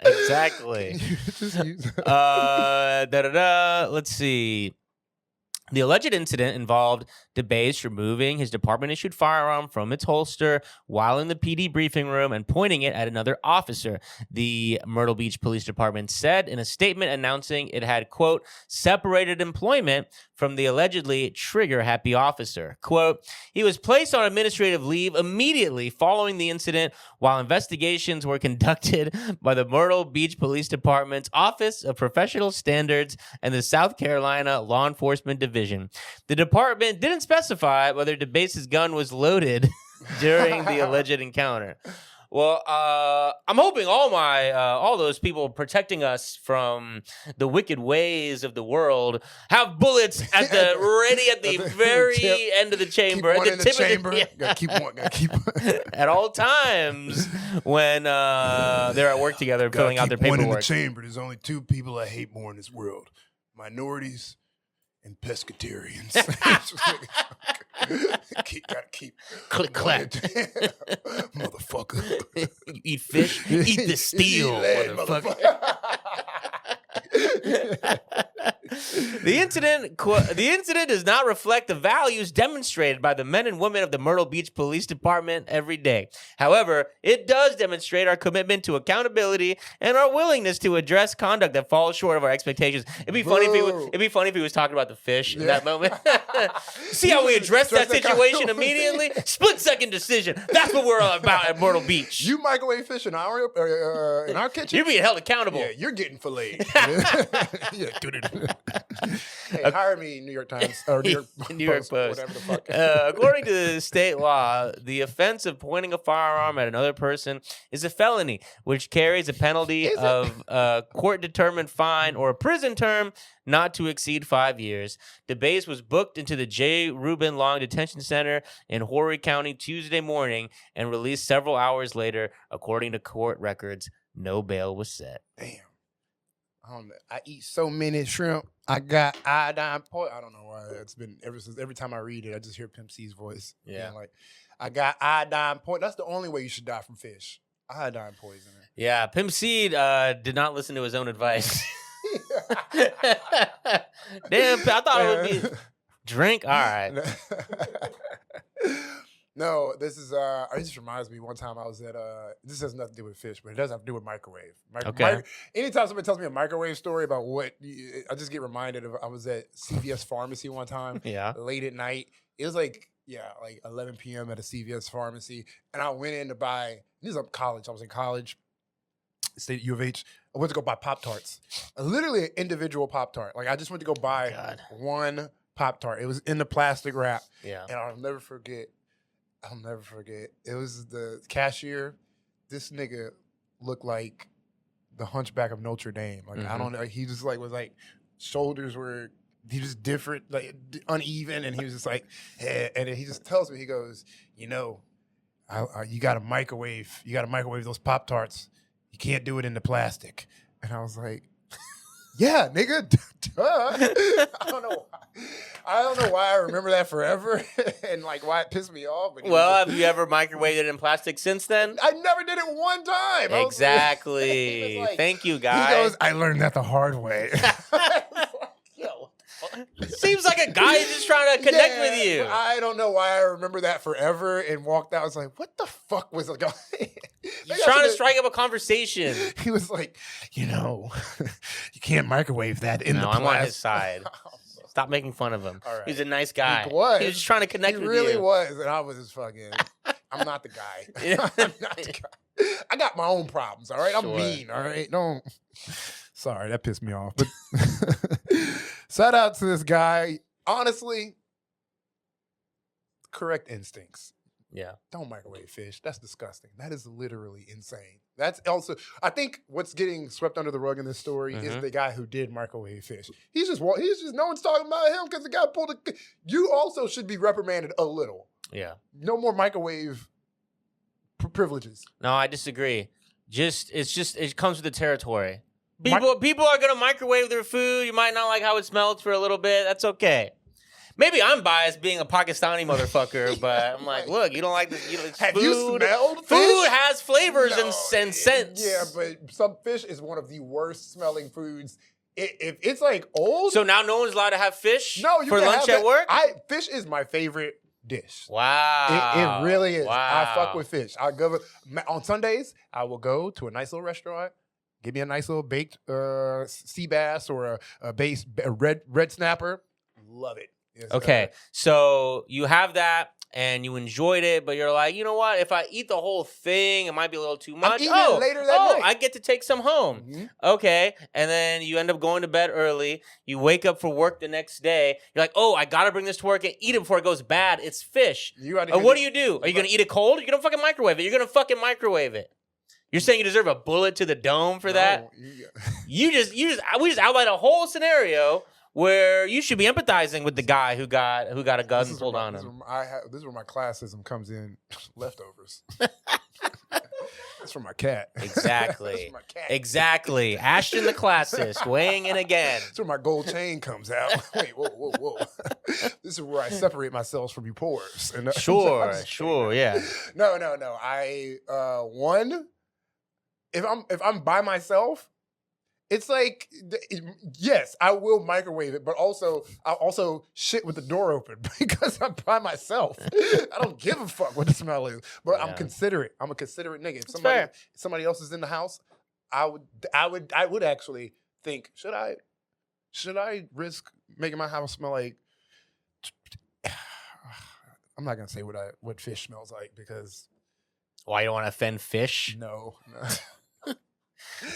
Exactly. Let's see. The alleged incident involved DeBase removing his department-issued firearm from its holster while in the PD briefing room and pointing it at another officer. The Myrtle Beach Police Department said in a statement announcing it had, quote, separated employment from the allegedly trigger-happy officer. Quote, he was placed on administrative leave immediately following the incident while investigations were conducted by the Myrtle Beach Police Department's Office of Professional Standards and the South Carolina Law Enforcement Division. The department didn't specify whether DeBase's gun was loaded during the alleged encounter. Well, I'm hoping all those people protecting us from the wicked ways of the world have bullets at the very end of the chamber,
keep
at the tip
chamber.
of the
Gotta keep
at all times when they're at work together filling out their paperwork.
One in the chamber. There's only two people I hate more in this world: minorities and pescatarians. Gotta keep
click clack,
motherfucker.
You eat fish, eat the steel, motherfucker. The incident does not reflect the values demonstrated by the men and women of the Myrtle Beach Police Department every day. However, it does demonstrate our commitment to accountability and our willingness to address conduct that falls short of our expectations. It'd be funny if he was talking about the fish in that moment. See how we addressed that situation immediately? Split-second decision. That's what we're all about at Myrtle Beach.
You microwave fish in our kitchen.
You're being held accountable.
Yeah, you're getting filleted. Hey, hire me, New York Times or New York Post. Whatever the fuck.
According to state law, the offense of pointing a firearm at another person is a felony, which carries a penalty of a court-determined fine or a prison term not to exceed 5 years. DeBase was booked into the J. Reuben Long Detention Center in Horry County Tuesday morning and released several hours later. According to court records, no bail was set.
Damn. I eat so many shrimp. I got iodine poison. I don't know why. It's been every time I read it, I just hear Pimp C's voice.
Yeah.
Like, I got iodine poison. That's the only way you should die from fish. Iodine poisoning.
Yeah. Pimp C did not listen to his own advice. Damn, I thought it would be drink. All right.
No, this is it just reminds me one time I was at this has nothing to do with fish, but it does have to do with microwave. Anytime somebody tells me a microwave story about what I just get reminded of. I was at CVS Pharmacy one time.
Yeah.
Late at night. It was like 11 p.m. at a CVS Pharmacy. And I went in to buy, this is college. I was in college, State U of H. I went to go buy Pop-Tarts. Literally an individual Pop-Tart. Like I just went to go buy one Pop-Tart. It was in the plastic wrap.
Yeah.
And I'll never forget. It was the cashier. This nigga looked like the Hunchback of Notre Dame. Like, I don't know. He just like was like, shoulders were, he was different, like uneven. And he was just like, hey. And then he just tells me, he goes, you know, you got to microwave those Pop-Tarts. You can't do it in the plastic. And I was like, yeah, nigga, duh. I don't know why I remember that forever and like why it pissed me off. But
Well, have you ever microwaved it in plastic since then?
I never did it one time.
Exactly.
Like,
Thank you, guys.
He goes, I learned that the hard way.
Yo, seems like a guy is just trying to connect with you.
I don't know why I remember that forever and walked out. I was like, what the fuck was the guy?
He's trying to strike up a conversation.
He was like, you know, you can't microwave that in the plastic.
I'm on his side. Stop making fun of him.
Right.
He's a nice guy.
He was
just trying to connect with you.
He really was, and I was just fucking. I'm not the guy. I'm not the guy. I got my own problems. All right, I'm mean. All right, don't. Sorry, that pissed me off. But shout out to this guy. Honestly, correct instincts.
Yeah.
Don't microwave fish. That's disgusting. That is literally insane. That's also, I think what's getting swept under the rug in this story is the guy who did microwave fish. He's just, no one's talking about him because the guy pulled a, you also should be reprimanded a little.
Yeah.
No more microwave privileges.
No, I disagree. It comes with the territory. People are going to microwave their food. You might not like how it smells for a little bit. That's okay. Maybe I'm biased being a Pakistani motherfucker, but I'm like, look, you don't like this.
Have you smelled fish?
Food has flavors and scents.
Yeah, but some fish is one of the worst smelling foods. If it's like old.
So now no one's allowed to have fish
for
lunch at work?
Fish is my favorite dish.
Wow.
It really is.
Wow.
I fuck with fish. On Sundays, I will go to a nice little restaurant. Give me a nice little baked sea bass or a red snapper. Love it. Yes,
okay, so you have that and you enjoyed it, but you're like, you know what? If I eat the whole thing, it might be a little too much.
I'm eating it later that night.
I get to take some home. Mm-hmm. Okay, and then you end up going to bed early. You wake up for work the next day. You're like, oh, I got to bring this to work and eat it before it goes bad. It's fish. What do you do? Are you going to eat it cold? You're going to fucking microwave it. You're going to fucking microwave it. You're saying you deserve a bullet to the dome for that? We just outlined a whole scenario where you should be empathizing with the guy who got a gun pulled on him.
This is where my classism comes in. Leftovers. That's from my cat.
Exactly. My cat. Exactly. Ashton the classist weighing in again.
That's where my gold chain comes out. Wait, whoa. This is where I separate myself from you pores. And,
sure, yeah.
No. If I'm by myself, it's like, yes, I will microwave it, but I'll also shit with the door open because I'm by myself. I don't give a fuck what the smell is, but I'm considerate. I'm a considerate nigga. If somebody else is in the house, I would actually think, should I risk making my house smell like? I'm not gonna say what fish smells like because.
Why you don't want to offend fish?
No.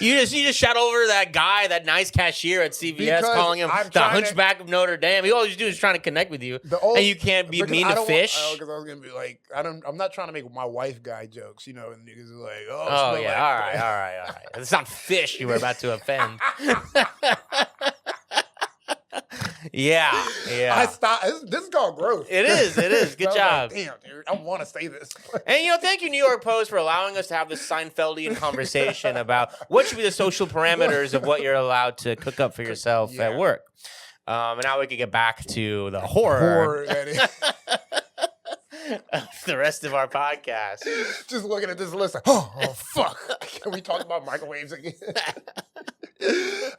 You just shout over that guy, that nice cashier at CVS, because calling him the Hunchback of Notre Dame. All you do is trying to connect with you, and you can't be mean to fish.
Because I was gonna be like, I'm not trying to make my wife guy jokes, and niggas are like,
oh yeah, all right. It's not fish you were about to offend. Yeah.
I stopped. This is called growth.
It is. Good job.
Like, damn, dude, I want to say this.
And thank you, New York Post, for allowing us to have this Seinfeldian conversation about what should be the social parameters of what you're allowed to cook up for yourself at work. And now we can get back to the horror of the rest of our podcast.
Just looking at this list, like, oh fuck! Can we talk about microwaves again?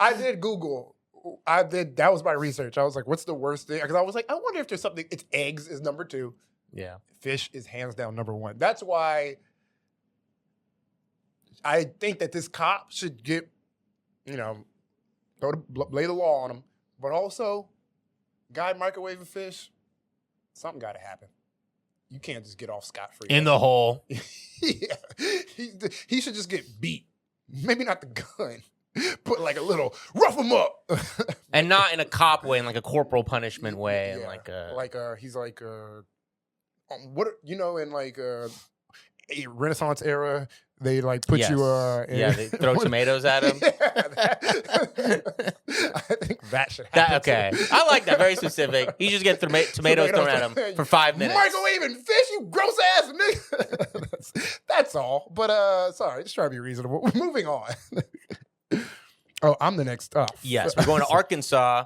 I did Google. That was my research. I was like, what's the worst thing? Because I was like, I wonder if there's something. It's eggs is number 2.
Yeah.
Fish is hands down number 1. That's why I think that this cop should get, lay the law on him. But also, guy microwaving fish, something got to happen. You can't just get off scot-free.
In the hole.
Yeah. He should just get beat. Maybe not the gun. Put like a little rough him up,
and not in a cop way, in like a corporal punishment way, and
he's like what in like a Renaissance era. They like put you
they throw tomatoes at him.
I think that should happen.
Okay. I like that. Very specific. He just gets tomatoes thrown at him for 5 minutes.
Microwaving fish, you gross ass nigga. That's all. But sorry, just try to be reasonable. Moving on. Oh, I'm the next up.
Yes, we're going to Arkansas.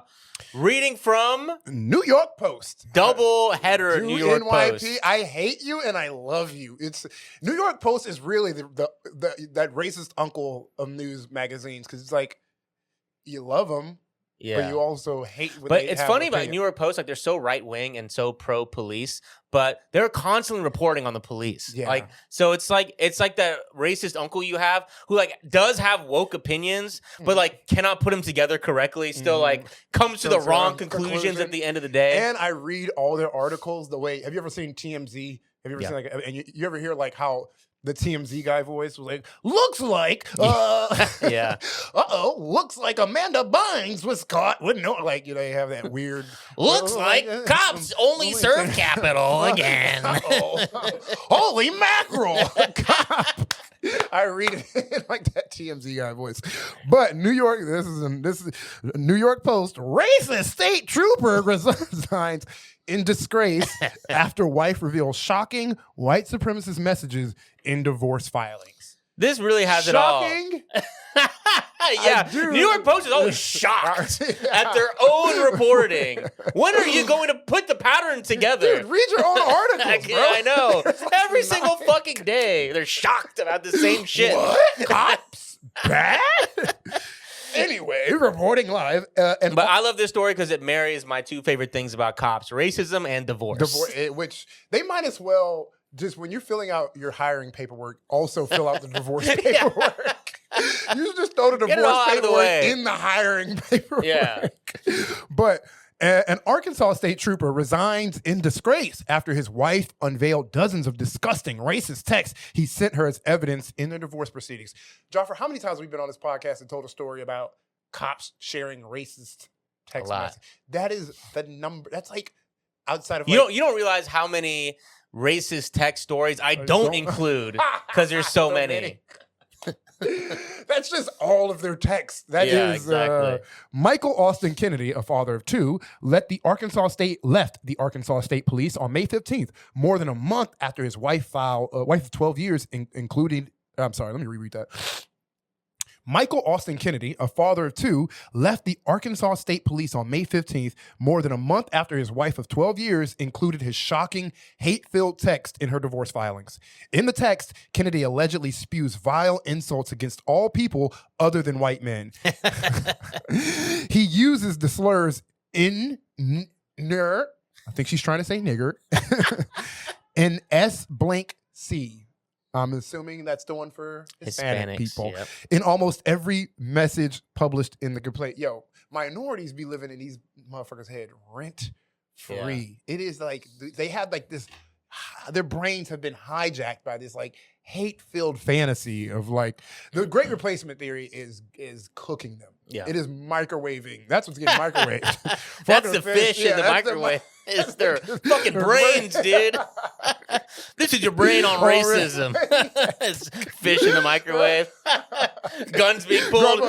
Reading from
New York Post.
Double header New York
NYP,
Post.
I hate you and I love you. It's New York Post is really that racist uncle of news magazines because it's like you love them, but you also hate.
But it's funny about New York Post, like they're so right wing and so pro police, but they're constantly reporting on the police.
Yeah.
Like so, it's like that racist uncle you have who like does have woke opinions, but like cannot put them together correctly. Still like comes to the wrong conclusions at the end of the day.
And I read all their articles the way. Have you ever seen TMZ? Have you ever seen like? And you ever hear like how the TMZ guy voice was like, looks like, looks like Amanda Bynes was caught with no, like, they have that weird.
Looks like cops only serve capital again.
Holy mackerel. Cop. I read it in like that TMZ guy voice. But New York, this is New York Post, racist state trooper resigns in disgrace after wife reveals shocking white supremacist messages in divorce filings.
This really has it all.
Shocking?
Yeah, New York Post is always shocked at their own reporting. When are you going to put the pattern together?
Dude, read your own articles, bro.
I know. Every single fucking day, they're shocked about the same shit.
What? Cops? Bad? Anyway, reporting live.
But I love this story because it marries my two favorite things about cops: racism and divorce.
Which they might as well, just when you're filling out your hiring paperwork, also fill out the divorce paperwork. You should just throw the divorce paperwork in the hiring paperwork.
Yeah.
But an Arkansas state trooper resigns in disgrace after his wife unveiled dozens of disgusting racist texts he sent her as evidence in the divorce proceedings. Joffrey, how many times have we been on this podcast and told a story about cops sharing racist text messages? That is the number. That's like outside of
you don't realize how many racist text stories I don't include because there's so many.
That's just all of their texts. That is
exactly.
Michael Austin Kennedy, a father of two, left the Arkansas State Police on May 15th, more than a month after his wife of 12 years, including. I'm sorry, let me reread that. Michael Austin Kennedy, a father of two, left the Arkansas State Police on May 15th, more than a month after his wife of 12 years included his shocking, hate-filled text in her divorce filings. In the text, Kennedy allegedly spews vile insults against all people other than white men. He uses the slurs I think she's trying to say nigger, and S-blank-C. I'm assuming that's the one for Hispanic people.
Yep.
In almost every message published in the complaint. Yo, minorities be living in these motherfuckers' head rent free. Yeah. It is like they have like this. Their brains have been hijacked by this like hate-filled fantasy of like the Great Replacement theory is cooking them.
Yeah,
it is microwaving. That's what's getting microwaved.
That's the fish in the microwave. It's their fucking brains, dude. This is your brain on racism. It's fish in the microwave. Guns being pulled.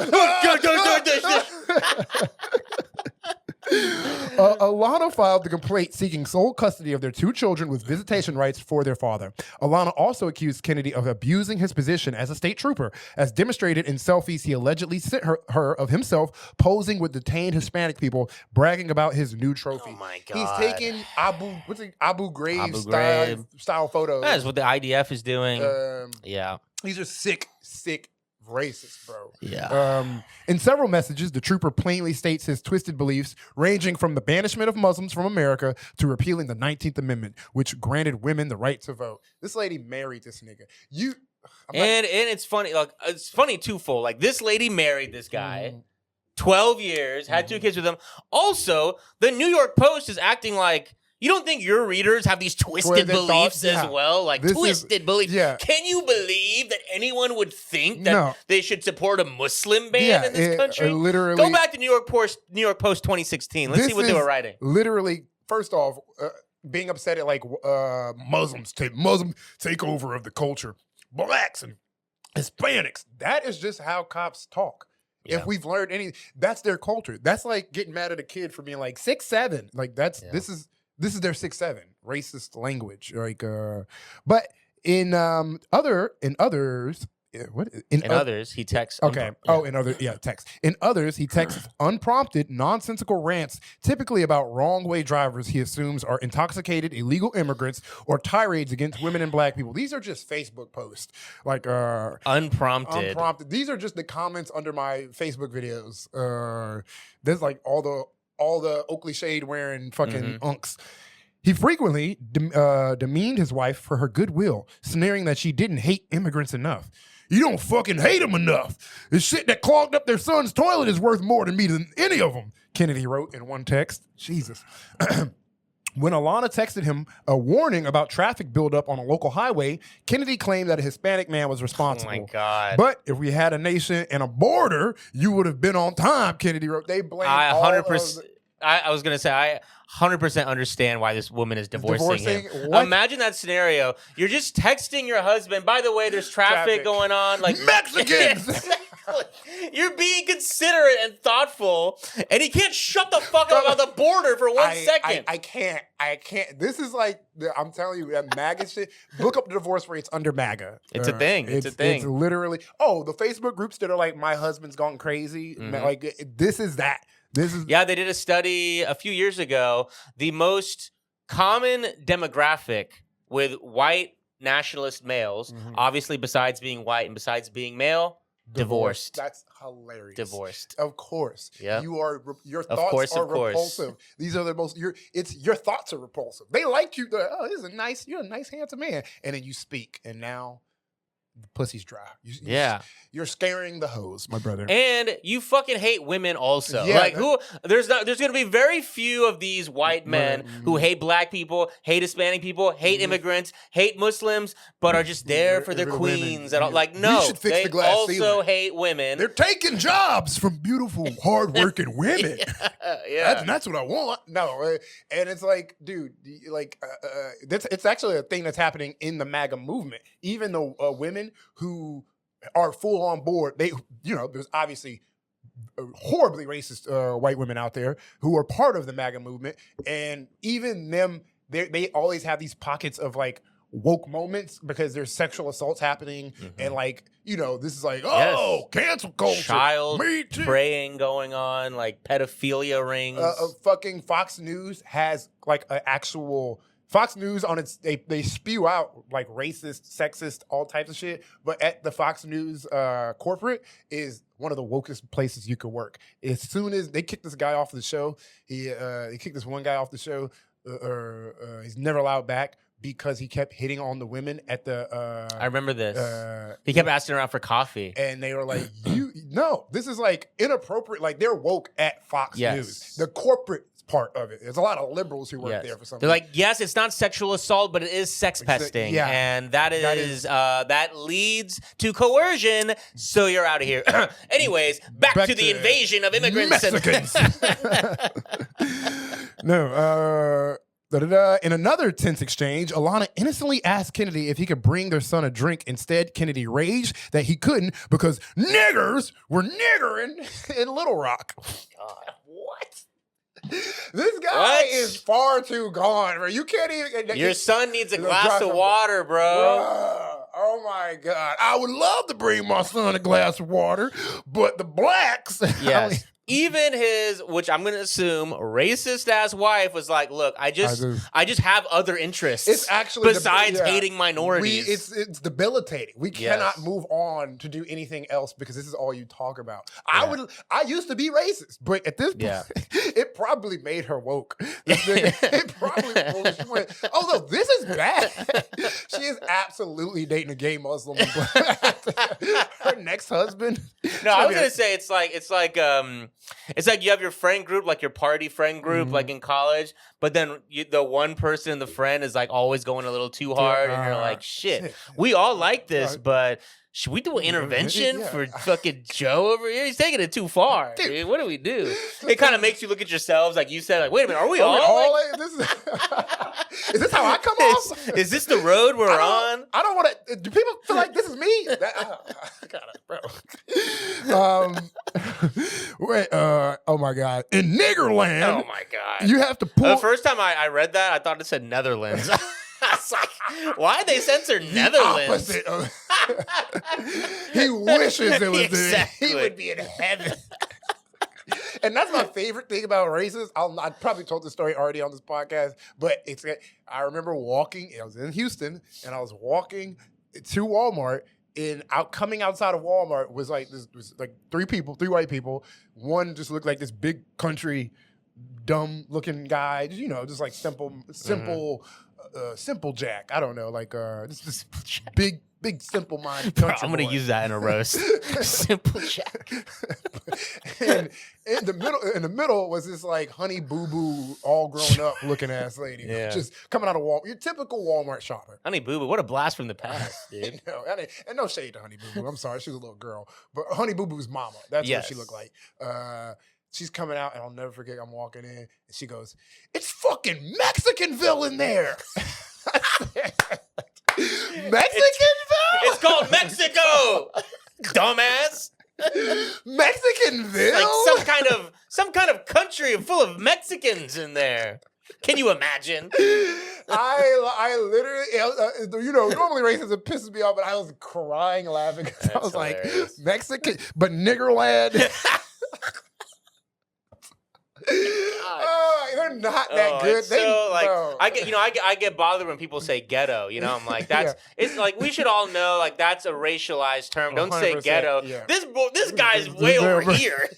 Alana filed the complaint seeking sole custody of their two children with visitation rights for their father. Alana also accused Kennedy of abusing his position as a state trooper, as demonstrated in selfies he allegedly sent her of himself posing with detained Hispanic people, bragging about his new trophy.
Oh my God.
He's taking Abu Ghraib style photos.
That's what the IDF is doing. Yeah.
These are sick racist, bro.
Yeah.
In several messages, the trooper plainly states his twisted beliefs, ranging from the banishment of Muslims from America to repealing the 19th Amendment, which granted women the right to vote. This lady married this nigga.
And it's funny. Like it's funny twofold. Like this lady married this guy. 12 years, had two kids with him. Also, the New York Post is acting like You don't think your readers have these twisted beliefs as well? Like, twisted beliefs. Yeah. Can you believe that anyone would think that they should support a Muslim ban in this country?
Literally.
Go back to New York Post 2016. Let's see what they were writing.
Literally, first off, being upset at like Muslim takeover of the culture, blacks and Hispanics. That is just how cops talk. Yeah. If we've learned any, that's their culture. That's like getting mad at a kid for being like 6'7". Like this is their 6'7" racist language. Like, but in others,
he texts.
Okay. Text. In others, he texts unprompted, nonsensical rants, typically about wrong-way drivers he assumes are intoxicated illegal immigrants or tirades against women and black people. These are just Facebook posts, like
unprompted.
These are just the comments under my Facebook videos. There's like all the Oakley shade wearing fucking unks. He frequently demeaned his wife for her goodwill, sneering that she didn't hate immigrants enough. You don't fucking hate them enough. The shit that clogged up their son's toilet is worth more to me than any of them, Kennedy wrote in one text. Jesus. When Alana texted him a warning about traffic buildup on a local highway, Kennedy claimed that a Hispanic man was responsible.
Oh, my God.
But if we had a nation and a border, you would have been on time, Kennedy wrote. They blame
I 100%. I was going to say, I 100% understand why this woman is divorcing him. What? Imagine that scenario. You're just texting your husband, by the way, there's traffic going on. Like
Mexicans!
You're being considerate and thoughtful, and he can't shut the fuck up about the border for 1 second.
I can't. This is like, I'm telling you, that MAGA shit. Look up the divorce rates under MAGA.
It's a thing. It's a thing.
It's literally, the Facebook groups that are like, my husband's gone crazy. Like, this is that.
Yeah, they did a study a few years ago. The most common demographic with white nationalist males, obviously besides being white and besides being male, divorced.
That's hilarious.
Divorced.
Of course.
Yeah.
Your thoughts are repulsive. These are the most. Your thoughts are repulsive. They like you. You're a nice, handsome man, and then you speak, and now the pussy's dry. You're scaring the hoes, my brother.
And you fucking hate women also. Yeah, like there's going to be very few of these white men who hate black people, hate Hispanic people, hate immigrants, hate Muslims, but are just there for their queens and all. Like, no,
should fix
they
the glass
also
ceiling.
hate women.
They're taking jobs from beautiful, hardworking women. That's what I want. No, and it's like, dude, like it's actually a thing that's happening in the MAGA movement. Even the women who are full on board, there's obviously horribly racist white women out there who are part of the MAGA movement, and even them, they always have these pockets of like woke moments because there's sexual assaults happening, and like, this is like, cancel culture,
child praying going on, like pedophilia rings.
Fucking Fox News has like an actual Fox News on its, they spew out like racist, sexist, all types of shit. But at the Fox News corporate is one of the wokest places you could work. As soon as they kicked this guy off the show, they kicked this one guy off the show. He's never allowed back because he kept hitting on the women at the.
I remember this. He kept asking her out for coffee,
and they were like, "No, this is like inappropriate." Like they're woke at Fox News, the corporate part of it. There's a lot of liberals who work there for some reason.
They're like, yes, it's not sexual assault, but it is sex pesting. And that leads to coercion, so you're out of here. Anyways, back to the invasion of immigrants.
Mexicans. In another tense exchange, Alana innocently asked Kennedy if he could bring their son a drink. Instead, Kennedy raged that he couldn't because niggers were niggering in Little Rock.
God, what?
This guy is far too gone, bro. You can't even.
Your son needs a glass of water, bro.
Oh my God. I would love to bring my son a glass of water, but the blacks.
Yes. Even his, which I'm going to assume, racist ass wife was like, "Look, I just have other interests.
It's actually
besides hating minorities.
It's debilitating. We cannot move on to do anything else because this is all you talk about. Yeah. I used to be racist, but at this point, it probably made her woke. It probably she went, "Oh no, this is bad." She is absolutely dating a gay Muslim. Her next husband.
No, I was going to say it's like it's like you have your friend group, like your party friend group, like in college, but then the one person in the friend is like always going a little too hard, and you're like, shit, we all like this, but should we do an intervention for fucking Joe over here? He's taking it too far, dude. What do we do? It kind of makes you look at yourselves, like you said, like, wait a minute, are we all like,
is this how I come off?
Is this the road we're on?
I don't want to. Do people feel like this is me? I got it, bro. Wait. Oh my God. In Niggerland.
Oh my God.
You have to pull.
The first time I read that, I thought it said Netherlands. I was like, why did they censor Netherlands?
He wishes it was
exactly.
He would be in heaven. And that's my favorite thing about races. I probably told this story already on this podcast, but I remember walking. I was in Houston, and I was walking to Walmart. And coming outside of Walmart was like three white people. One just looked like this big country, dumb looking guy. Just like simple Jack. I don't know, like this big simple-minded country
I'm going to use that in a roast. Simple Jack.
And in the middle was this like Honey Boo Boo, all grown up looking ass lady, just coming out of Walmart. Your typical Walmart shopper.
Honey Boo Boo, what a blast from the past, dude.
And no shade to Honey Boo Boo. I'm sorry, she was a little girl, but Honey Boo Boo's mama. That's what she looked like. She's coming out, and I'll never forget. I'm walking in, and she goes, "It's fucking Mexicanville in there." Mexicanville?
It's called Mexico, dumbass.
Mexicanville?
Like some kind of country full of Mexicans in there. Can you imagine?
I literally, normally racism pisses me off, but I was crying laughing because I was hilarious. Like, Mexican, but Niggerland. They're not that good.
I get bothered when people say ghetto. I'm like, it's like we should all know, like, that's a racialized term. Don't say ghetto. Yeah. This guy's way over here.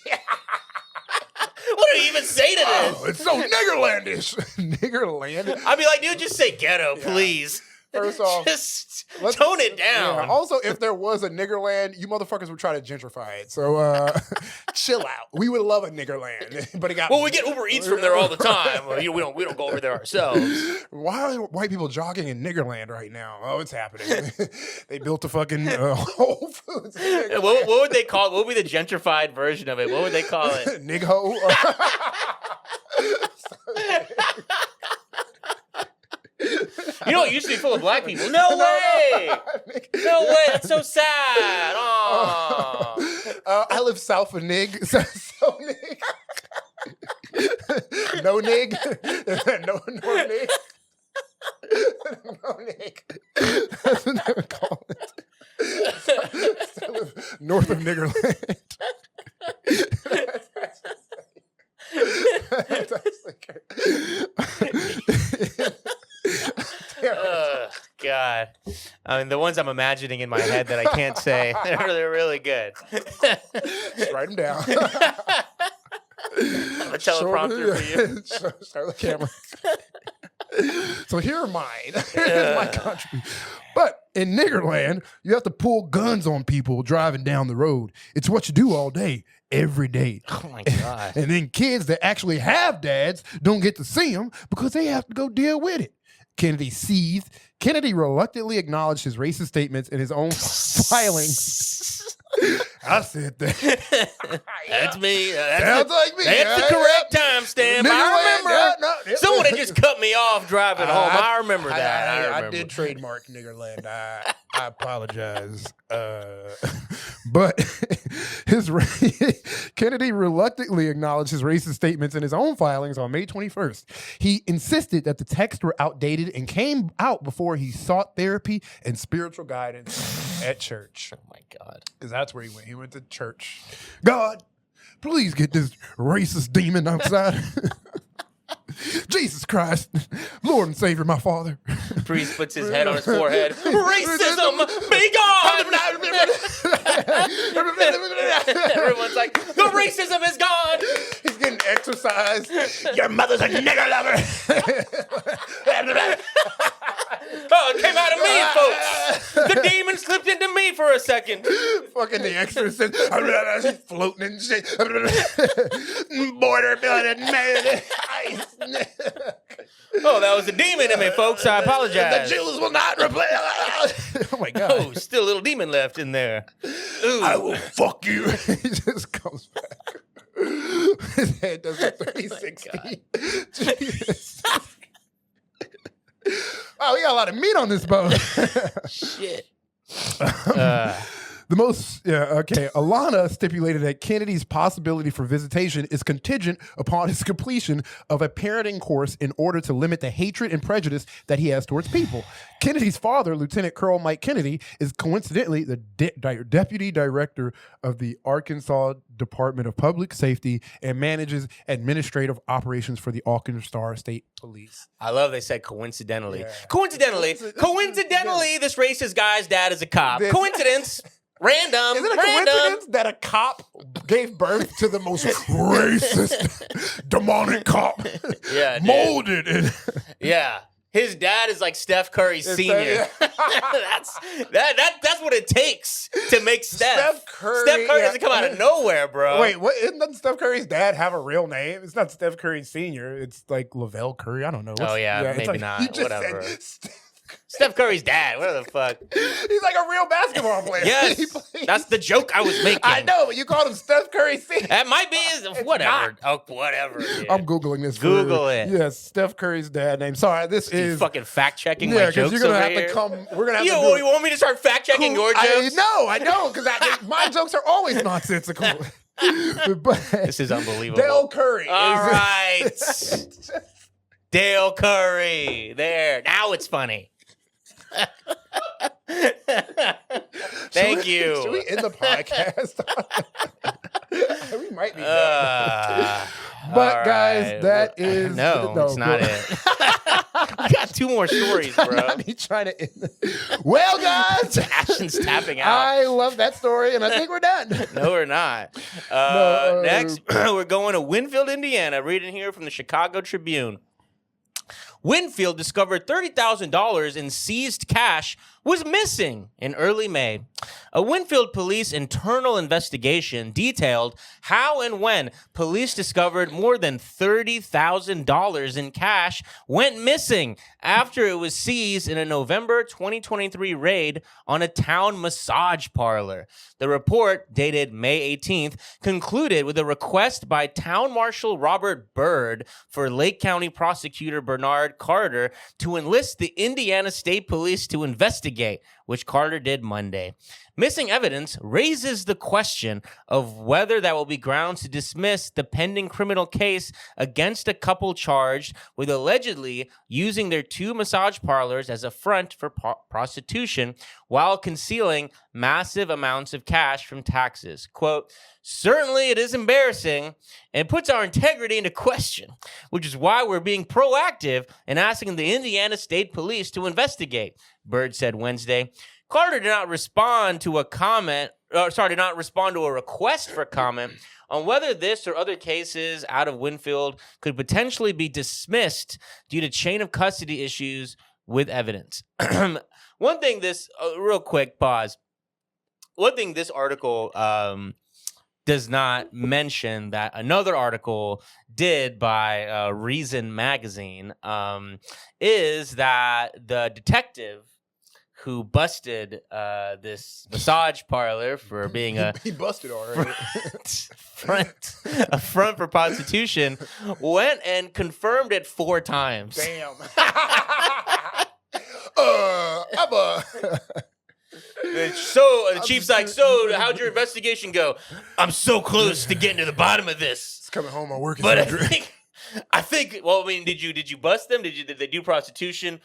What do you even say to this?
It's so Niggerlandish. Niggerland.
I'd be like, dude, just say ghetto, please.
First off,
just tone it down.
Yeah. Also, if there was a Niggerland, you motherfuckers would try to gentrify it. So chill out. We would love a Niggerland, but it got.
Well, we get Uber Eats from there all the time. Well, we don't go over there ourselves.
Why are white people jogging in Niggerland right now? Oh, it's happening. They built a fucking Whole Foods.
What would they call it? What would be the gentrified version of it? What would they call it?
Nig-ho.
It used to be full of black people. No way! No way! That's so sad.
I live south of Nig. So Nig. No Nig. No Nig. No Nig. That's what they would call it. I live north of Niggerland. That's
God. I mean, the ones I'm imagining in my head that I can't say, they're really good.
Just write them down.
I'm a teleprompter for you.
Start the camera. So here are mine. Here's my country. But in Niggerland, you have to pull guns on people driving down the road. It's what you do all day, every day.
Oh, my God.
And then kids that actually have dads don't get to see them because they have to go deal with it. Kennedy seized. Kennedy reluctantly acknowledged his racist statements in his own filings. I said that.
That's me.
Sounds like me.
That's the correct timestamp. I remember. Someone had just cut me off driving home. I remember that.
I did trademark Niggerland. I apologize. But Kennedy reluctantly acknowledged his racist statements in his own filings on May 21st. He insisted that the texts were outdated and came out before he sought therapy and spiritual guidance at church.
Oh, my God.
Because that's where he went. He went to church. God, please get this racist demon outside. Jesus Christ, Lord and Savior, my Father.
Priest puts his head on his forehead. Racism, be gone! Everyone's like, the racism is gone!
He's getting exercise. Your mother's a nigger lover.
Oh, it came out of me, folks. The demon slipped into me, for a second.
Fucking The Exorcist. She's floating and shit. Border building, man.
Oh, that was a demon in me, folks. I apologize.
The Jews will not replace. Oh my God.
Oh, still a little demon left in there. Ooh.
I will fuck you. He just comes back. His head does a 360. Jesus. Wow, we got a lot of meat on this bone.
Shit.
Alana stipulated that Kennedy's possibility for visitation is contingent upon his completion of a parenting course in order to limit the hatred and prejudice that he has towards people. Kennedy's father, Lieutenant Colonel Mike Kennedy, is coincidentally the deputy director of the Arkansas Department of Public Safety and manages administrative operations for the Arkansas State Police.
I love they said coincidentally.
Yeah.
Coincidentally, this racist guy's dad is a cop. Coincidence. Random.
Is it a coincidence that a cop gave birth to the most racist, demonic cop?
Yeah,
molded in.
Yeah. His dad is like Steph Curry Sr. That's what it takes to make Steph. Steph Curry doesn't come out of nowhere, bro.
Wait, what? Doesn't Steph Curry's dad have a real name? It's not Steph Curry Sr. It's like Lavelle Curry. I don't know.
Maybe
like,
not.
You just
Whatever.
Said
Steph Curry's dad. What the fuck?
He's like a real basketball player.
Yes, that's the joke I was making.
I know, but you called him Steph Curry Sr.
That might be his. Whatever. Oh, whatever. Dude.
I'm Googling this.
Google it.
Yes, Steph Curry's dad name. Sorry, this is
fucking fact checking my jokes.
Yeah, because you're gonna have
here.
to come. We're gonna have
you,
to. Do
you want me to start fact checking your jokes?
I don't, because my jokes are always nonsensical. But
this is unbelievable.
Dale Curry.
All right. Dale Curry. There. Now it's funny. Thank you.
Should we end the podcast? We might be done. But guys, that is
no, it's not it. I got two more stories, bro.
Trying to end well, guys,
Ashton's tapping out.
I love that story, and I think we're done.
No, we're not. Next, we're going to Winfield, Indiana. Reading here from the Chicago Tribune. Winfield discovered $30,000 in seized cash was missing in early May. A Winfield police internal investigation detailed how and when police discovered more than $30,000 in cash went missing after it was seized in a November 2023 raid on a town massage parlor. The report, dated May 18th, concluded with a request by Town Marshal Robert Byrd for Lake County Prosecutor Bernard Carter to enlist the Indiana State Police to investigate, which Carter did Monday. Missing evidence raises the question of whether that will be grounds to dismiss the pending criminal case against a couple charged with allegedly using their two massage parlors as a front for prostitution while concealing massive amounts of cash from taxes. Quote, certainly it is embarrassing and puts our integrity into question, which is why we're being proactive and asking the Indiana State Police to investigate, Byrd said Wednesday. Carter did not respond to a request for comment on whether this or other cases out of Winfield could potentially be dismissed due to chain of custody issues with evidence. One thing real quick, pause. One thing this article does not mention that another article did by Reason magazine is that the detective who busted this massage parlor for being
he busted already.
a front for prostitution went and confirmed it 4 times.
Damn.
The chief's like, so how'd your investigation go? I'm so close to getting to the bottom of this.
It's coming home. I'm working.
But I think. Well, I mean, did you bust them? Did they do prostitution?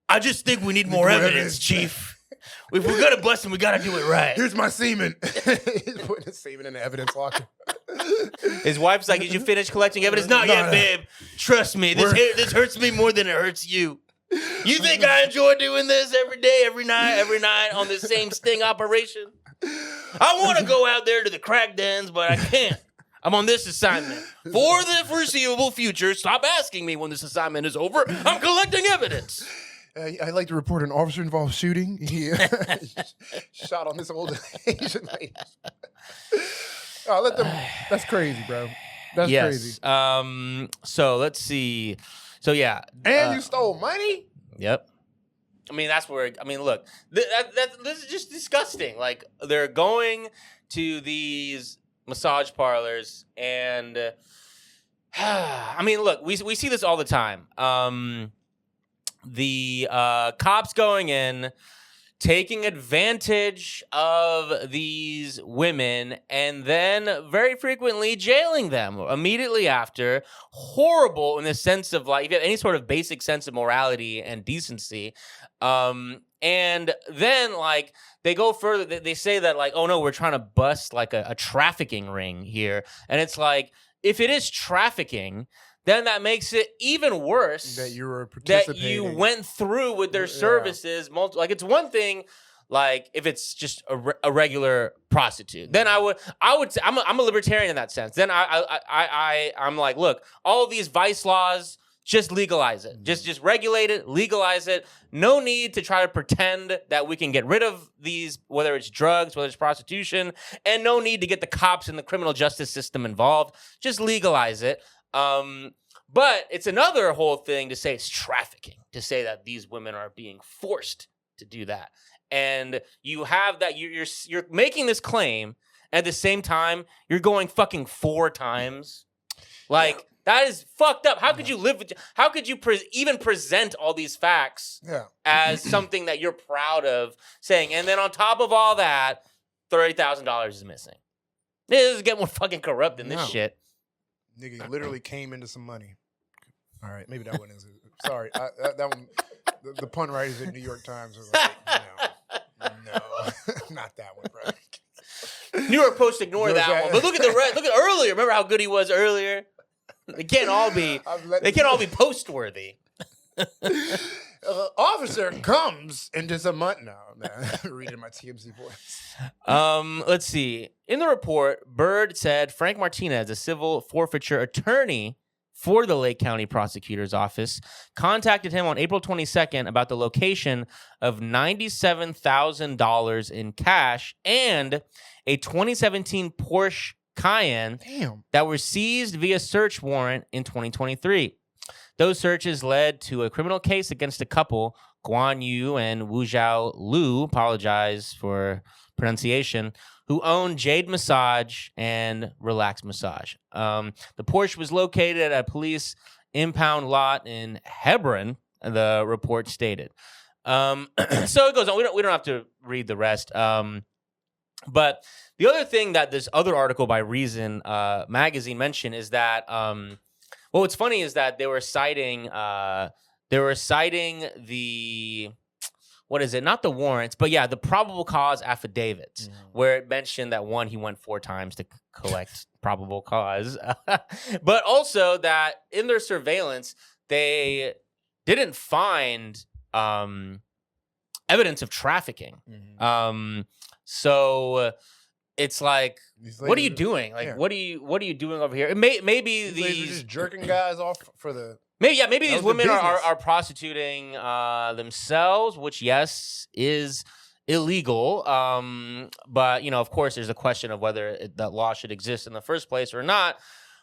I just think we need more evidence, Chief. If we're gonna bust them, we gotta do it right.
Here's my semen. He's putting his semen in the evidence locker.
His wife's like, did you finish collecting evidence? Not yet, babe. Trust me, this hurts me more than it hurts you. You think I enjoy doing this every day, every night on the same sting operation? I want to go out there to the crack dens, but I can't. I'm on this assignment. For the foreseeable future, stop asking me when this assignment is over. I'm collecting evidence.
I'd like to report an officer-involved shooting. He shot on this old Asian lady. Oh, let them. That's crazy, bro. That's crazy.
So let's see. So yeah.
And you stole money?
Yep. I mean, that's where. I mean, look, this is just disgusting. Like they're going to these massage parlors, and I mean, look, we see this all the time. The cops going in, taking advantage of these women, and then very frequently jailing them immediately after. Horrible in the sense of, like, if you have any sort of basic sense of morality and decency. And then, like, they go further. They say that, like, oh, no, we're trying to bust, like, a trafficking ring here. And it's like, if it is trafficking, then that makes it even worse
that you were participating.
That you went through with their services. Like, it's one thing, like, if it's just a regular prostitute. Then I would say I'm a libertarian in that sense. Then I'm like, look, all of these vice laws, just legalize it. Just regulate it, legalize it. No need to try to pretend that we can get rid of these, whether it's drugs, whether it's prostitution, and no need to get the cops and the criminal justice system involved. Just legalize it. But it's another whole thing to say it's trafficking, to say that these women are being forced to do that. And you have that, you're making this claim, at the same time, you're going fucking 4 times. Like, that is fucked up. How could you live with, how could you even present all these facts as something that you're proud of saying? And then on top of all that, $30,000 is missing. This doesn't get more fucking corrupt than this shit.
Nigga literally came into some money. All right, maybe that one is. Sorry, that one. The pun writers at New York Times was like, no, not that one, bro.
New York Post ignored that one, but look at the rest. Look at earlier. Remember how good he was earlier? They can't all be. They can't all be post-worthy.
Officer comes into some money. No, man. Reading my TMZ voice.
Let's see. In the report, Bird said Frank Martinez, a civil forfeiture attorney for the Lake County Prosecutor's Office, contacted him on April 22nd about the location of $97,000 in cash and a 2017 Porsche Cayenne that were seized via search warrant in 2023. Those searches led to a criminal case against a couple, Guan Yu and Wu Zhao Lu, apologize for pronunciation, who owned Jade Massage and Relax Massage. The Porsche was located at a police impound lot in Hebron, the report stated. So it goes on. We don't have to read the rest. But the other thing that this other article by Reason magazine mentioned is that well, what's funny is that they were citing the, what is it? Not the warrants, but yeah, the probable cause affidavits, where it mentioned that one, he went 4 times to collect probable cause, but also that in their surveillance they didn't find evidence of trafficking. So it's like, what are you doing? Like, what are you doing over here? It maybe these
just jerking guys off for the.
Maybe these women are prostituting themselves, which yes is illegal. But of course, there's a question of whether that law should exist in the first place or not.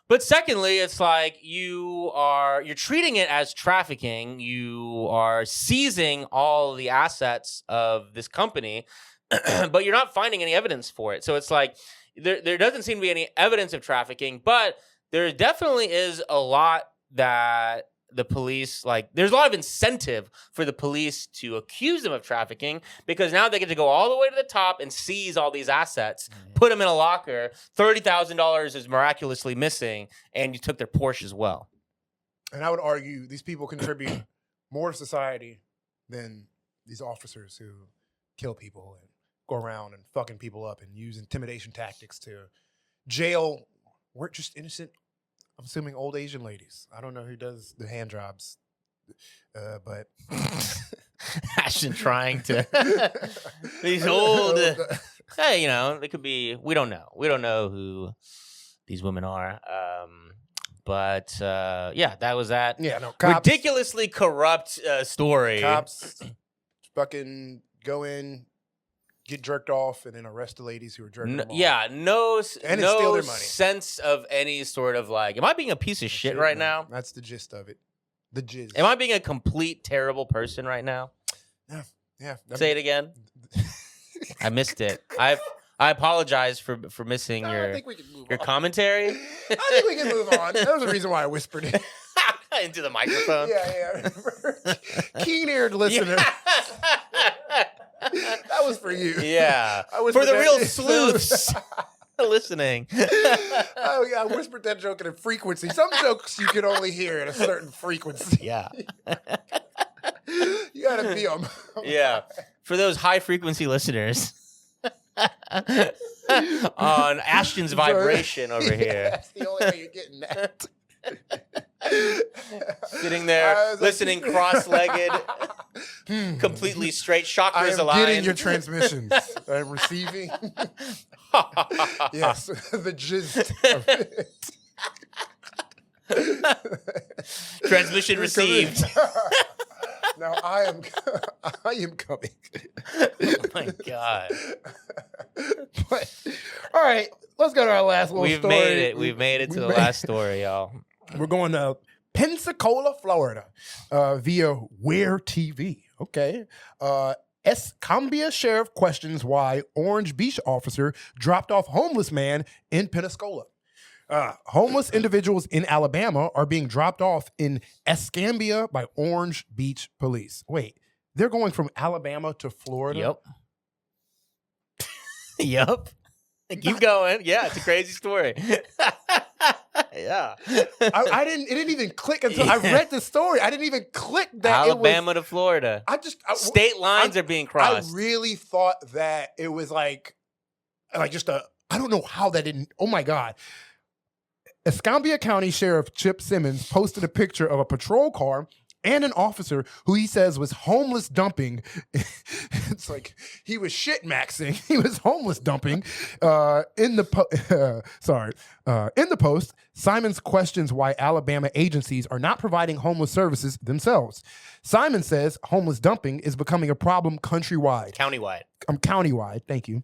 But secondly, it's like you're treating it as trafficking. You are seizing all the assets of this company, but you're not finding any evidence for it. So it's like there doesn't seem to be any evidence of trafficking, but there definitely is a lot that the police, like, there's a lot of incentive for the police to accuse them of trafficking, because now they get to go all the way to the top and seize all these assets, put them in a locker. $30,000 is miraculously missing, and you took their Porsche as well.
And I would argue these people contribute more to society than these officers who kill people and go around and fucking people up and use intimidation tactics to jail. We're just innocent, I'm assuming, old Asian ladies. I don't know who does the hand jobs, but
Ashton trying to these old. Hey, they could be. We don't know. We don't know who these women are. But yeah, that was that.
Yeah, no, cops,
ridiculously corrupt story.
Cops fucking go in, get jerked off and then arrest the ladies who are jerking them off.
Yeah,
And steal
no
their money.
sense of any sort of like, am I being a piece of shit right now?
That's the gist of it. The jizz.
Am I being a complete terrible person right now?
Yeah.
Say it again. I missed it. I apologize for missing your commentary.
I think we can move on. That was the reason why I whispered it.
Into the microphone.
Yeah. Keen-eared listener. That was for you.
Yeah. For the real sleuths listening.
Oh, yeah. I whispered that joke in a frequency. Some jokes you can only hear at a certain frequency.
Yeah.
You got to be on.
Yeah. For those high frequency listeners. On Ashton's vibration over here.
That's the only way you're getting that.
Sitting there, listening cross-legged, completely straight, chakras aligned.
I'm getting your transmissions. I'm receiving. Yes, the gist of it.
Transmission received.
Now I am coming.
Oh my God.
But, all right, let's go to our last little story.
We've made it to the last story, y'all.
We're going to Pensacola, Florida, via Where TV. Okay. Escambia Sheriff questions why Orange Beach officer dropped off homeless man in Pensacola. Homeless individuals in Alabama are being dropped off in Escambia by Orange Beach police. Wait, they're going from Alabama to Florida?
Yep. Keep going. Yeah, it's a crazy story. Yeah.
It didn't even click until I read the story. I didn't even click that
Alabama to Florida. State lines are being crossed.
I really thought that it was like just I don't know how that didn't. Oh my God. Escambia County Sheriff Chip Simmons posted a picture of a patrol car and an officer who he says was homeless dumping. It's like he was shit maxing. He was homeless dumping. In the post, Simons questions why Alabama agencies are not providing homeless services themselves. Simon says homeless dumping is becoming a problem countrywide. Countywide. Thank you.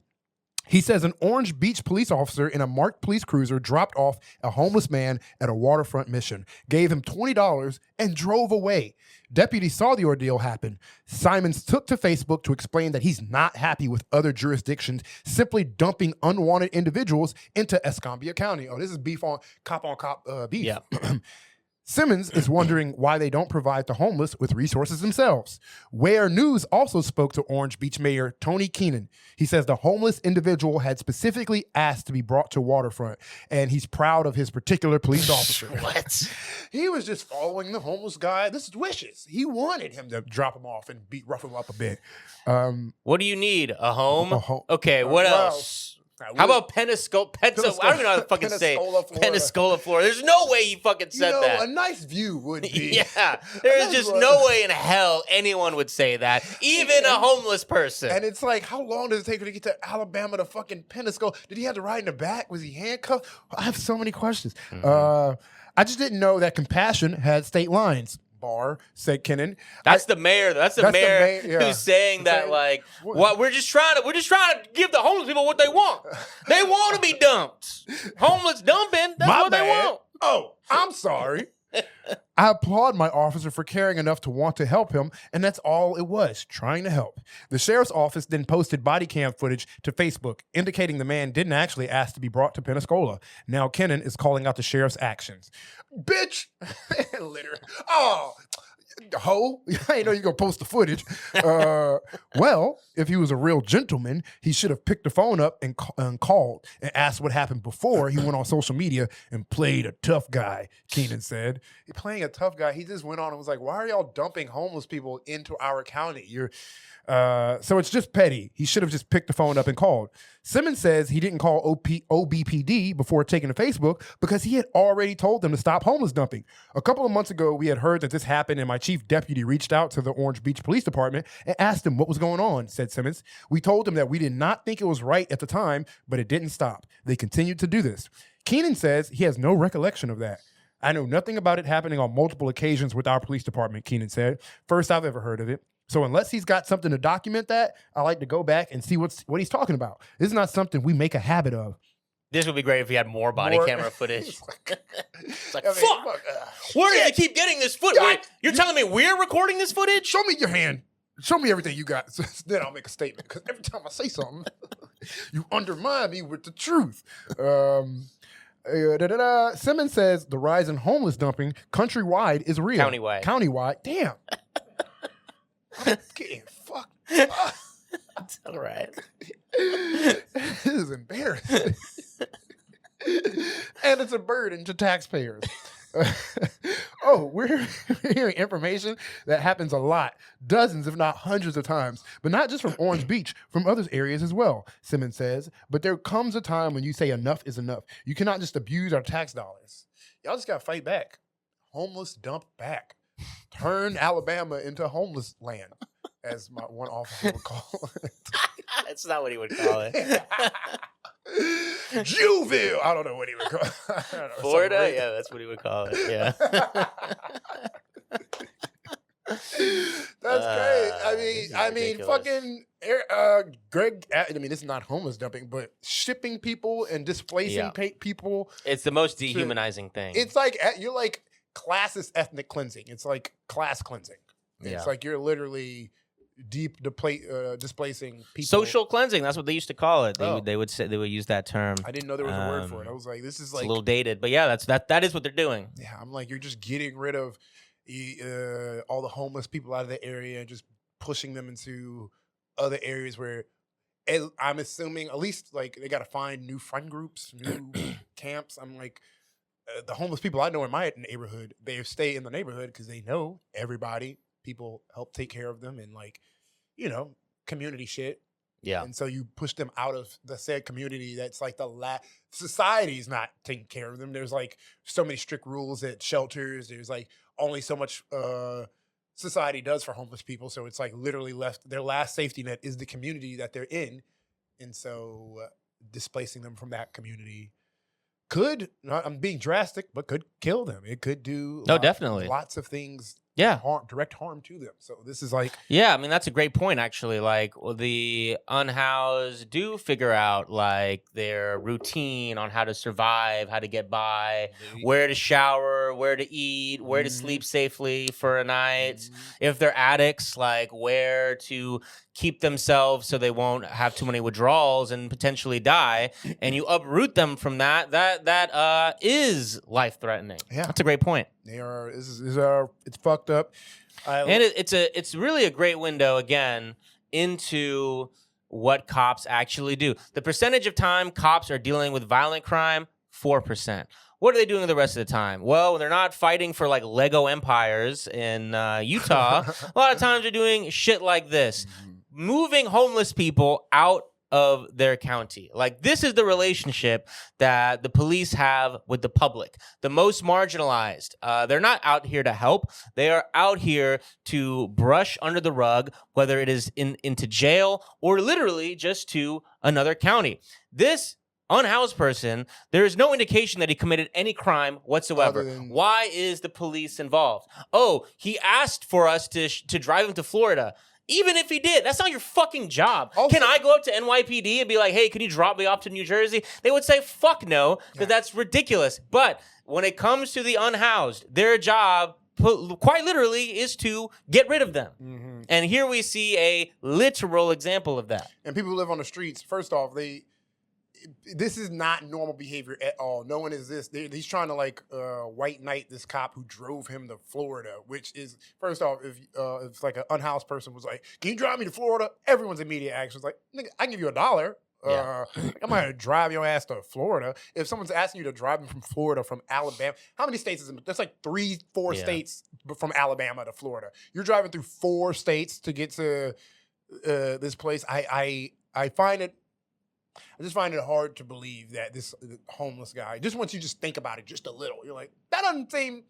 He says an Orange Beach police officer in a marked police cruiser dropped off a homeless man at a waterfront mission, gave him $20, and drove away. Deputies saw the ordeal happen. Simons took to Facebook to explain that he's not happy with other jurisdictions simply dumping unwanted individuals into Escambia County. Oh, this is beef on cop beef.
Yeah.
Simmons is wondering why they don't provide the homeless with resources themselves. Where News also spoke to Orange Beach Mayor Tony Keenan. He says the homeless individual had specifically asked to be brought to Waterfront, and he's proud of his particular police officer.
What?
He was just following the homeless guy. This is wishes. He wanted him to drop him off and rough him up a bit.
What do you need? A home? Okay, what else? How about Pensacola? I don't even know how to fucking say Pensacola, Florida. There's no way you fucking said that.
A nice view would be.
Yeah. There's just no way in hell anyone would say that. Even a homeless person.
And it's like, how long does it take to get to Alabama to fucking Pensacola? Did he have to ride in the back? Was he handcuffed? I have so many questions. I just didn't know that compassion had state lines. Said Kennan.
That's the mayor. That's the mayor who's saying that, like, what we're just trying to give the homeless people what they want. They want to be dumped. Homeless dumping. That's what they want.
Oh, I'm sorry. I applaud my officer for caring enough to want to help him, and that's all it was, trying to help. The sheriff's office then posted body cam footage to Facebook, indicating the man didn't actually ask to be brought to Pensacola. Now Kennan is calling out the sheriff's actions. Bitch! Literally. Oh, ho! I know you're going to post the footage. Well, if he was a real gentleman, he should have picked the phone up and called and asked what happened before he went on social media and played a tough guy, Keenan said. He playing a tough guy. He just went on and was like, why are y'all dumping homeless people into our county? So it's just petty. He should have just picked the phone up and called. Simmons says he didn't call OBPD before taking to Facebook because he had already told them to stop homeless dumping. A couple of months ago, we had heard that this happened, and my chief deputy reached out to the Orange Beach Police Department and asked him what was going on, said Simmons. We told him that we did not think it was right at the time, but it didn't stop. They continued to do this. Keenan says he has no recollection of that. I know nothing about it happening on multiple occasions with our police department, Keenan said. First I've ever heard of it. So unless he's got something to document that, I like to go back and see what he's talking about. This is not something we make a habit of.
This would be great if he had more body camera footage. It's like, fuck! Where do they keep getting this footage? You're telling me we're recording this footage?
Show me your hand. Show me everything you got. Then I'll make a statement. Because every time I say something, you undermine me with the truth. Simmons says the rise in homeless dumping countrywide is real. Countywide. Damn. I'm getting fucked up.
That's all right.
This is embarrassing. And it's a burden to taxpayers. We're hearing information that happens a lot, dozens if not hundreds of times, but not just from Orange Beach, from other areas as well, Simmons says. But there comes a time when you say enough is enough. You cannot just abuse our tax dollars. Y'all just got to fight back. Homeless dump back. Turn Alabama into homeless land, as my one officer would call it.
That's not what he would call it.
Juville. I don't know what he would call it.
Florida? Yeah, that's what he would call it. Yeah.
That's great. I mean, fucking Greg. I mean, this is not homeless dumping, but shipping people and displacing people.
It's the most dehumanizing thing.
It's like you're like classist ethnic cleansing. It's like class cleansing. It's like you're literally displacing people.
Social cleansing. That's what they used to call it. They would use that term.
I didn't know there was a word for it. I was like, this is like
a little dated, but yeah, that is what they're doing.
Yeah, I'm like, you're just getting rid of all the homeless people out of the area and just pushing them into other areas where I'm assuming at least like they got to find new friend groups, new camps. I'm like, the homeless people I know in my neighborhood, they stay in the neighborhood because they know everybody. People help take care of them and like, community shit.
Yeah.
And so you push them out of the said community that's like society's not taking care of them. There's like so many strict rules at shelters. There's like only so much society does for homeless people. So it's like literally their last safety net is the community that they're in. And so displacing them from that community I'm being drastic, but could kill them. It could do
definitely
lots of things.
Yeah.
Direct harm to them. So this is like...
Yeah, I mean, that's a great point, actually. Like, the unhoused do figure out, like, their routine on how to survive, how to get by, where to shower, where to eat, where to sleep safely for a night. If they're addicts, like, where to keep themselves so they won't have too many withdrawals and potentially die. And you uproot them from that is life-threatening.
Yeah.
That's a great point.
They are. It's fucked up,
and it's really a great window again into what cops actually do. The percentage of time cops are dealing with violent crime, 4%. What are they doing the rest of the time? Well, when they're not fighting for like Lego empires in Utah, a lot of times they're doing shit like this, moving homeless people out of their county. Like, this is the relationship that the police have with the public, the most marginalized. They're not out here to help. They are out here to brush under the rug, whether it is into jail or literally just to another county. This unhoused person, there is no indication that he committed any crime whatsoever. Why is the police involved? Oh, he asked for us to drive him to Florida. Even if he did, that's not your fucking job. Also, can I go up to NYPD and be like, hey, can you drop me off to New Jersey? They would say, fuck no, because that's ridiculous. But when it comes to the unhoused, their job, quite literally, is to get rid of them. Mm-hmm. And here we see a literal example of that.
And people who live on the streets, first off, this is not normal behavior at all. No one is this. He's trying to like white knight this cop who drove him to Florida, which is, first off, if like an unhoused person was like, can you drive me to Florida? Everyone's immediate action is like, nigga, I can give you $1. I'm going to drive your ass to Florida. If someone's asking you to drive them from Florida, from Alabama, how many states is it? There's like 3-4 states from Alabama to Florida. You're driving through 4 states to get to this place. I just find it hard to believe that this homeless guy, just once you just think about it just a little, you're like, that doesn't seem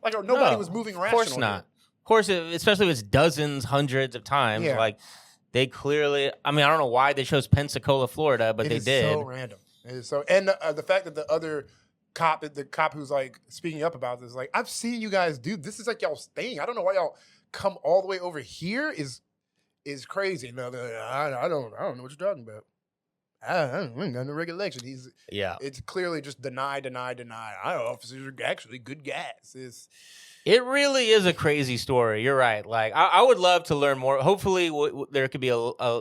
like nobody was moving rational.
Of course not. Of course, especially if it's dozens, hundreds of times. Yeah. Like, they clearly, I mean, I don't know why they chose Pensacola, Florida, but they did.
It's so random. It is so, and the fact that the other cop who's like speaking up about this, like, I've seen you guys do this. Is like y'all's thing. I don't know why y'all come all the way over here is crazy. No, I don't know what you're talking about. I ain't got no recollection. It's clearly just deny. Our officers are actually good guys.
It really is a crazy story. You're right. Like I would love to learn more. Hopefully, there could be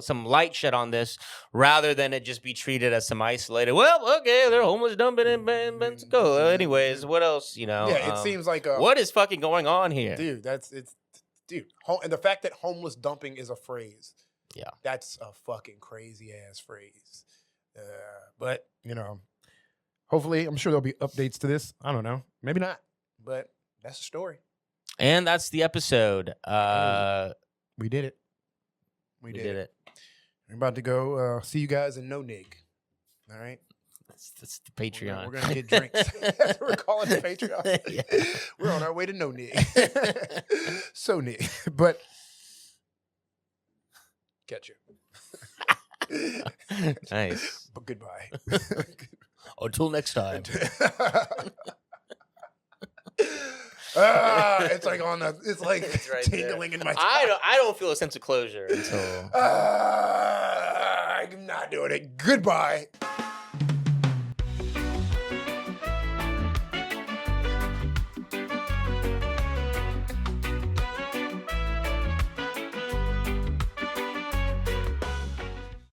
some light shed on this, rather than it just be treated as some isolated. Well, okay, they're homeless dumping in Pensacola. Anyways, what else?
Yeah, it seems like
what is fucking going on here,
dude? And the fact that homeless dumping is a phrase.
Yeah,
that's a fucking crazy ass phrase. But hopefully, I'm sure there'll be updates to this. I don't know, maybe not, but. That's the story.
And that's the episode.
We did it. We did it. We're about to go see you guys in No Nig. All right?
That's the Patreon.
We're going to get drinks. That's what we're calling the Patreon. Yeah. We're on our way to No Nig. So Nig. But catch you.
Nice.
But goodbye.
Until next time.
It's like it's right tingling
there.
In my tongue.
I don't feel a sense of closure until
I'm not doing it. Goodbye.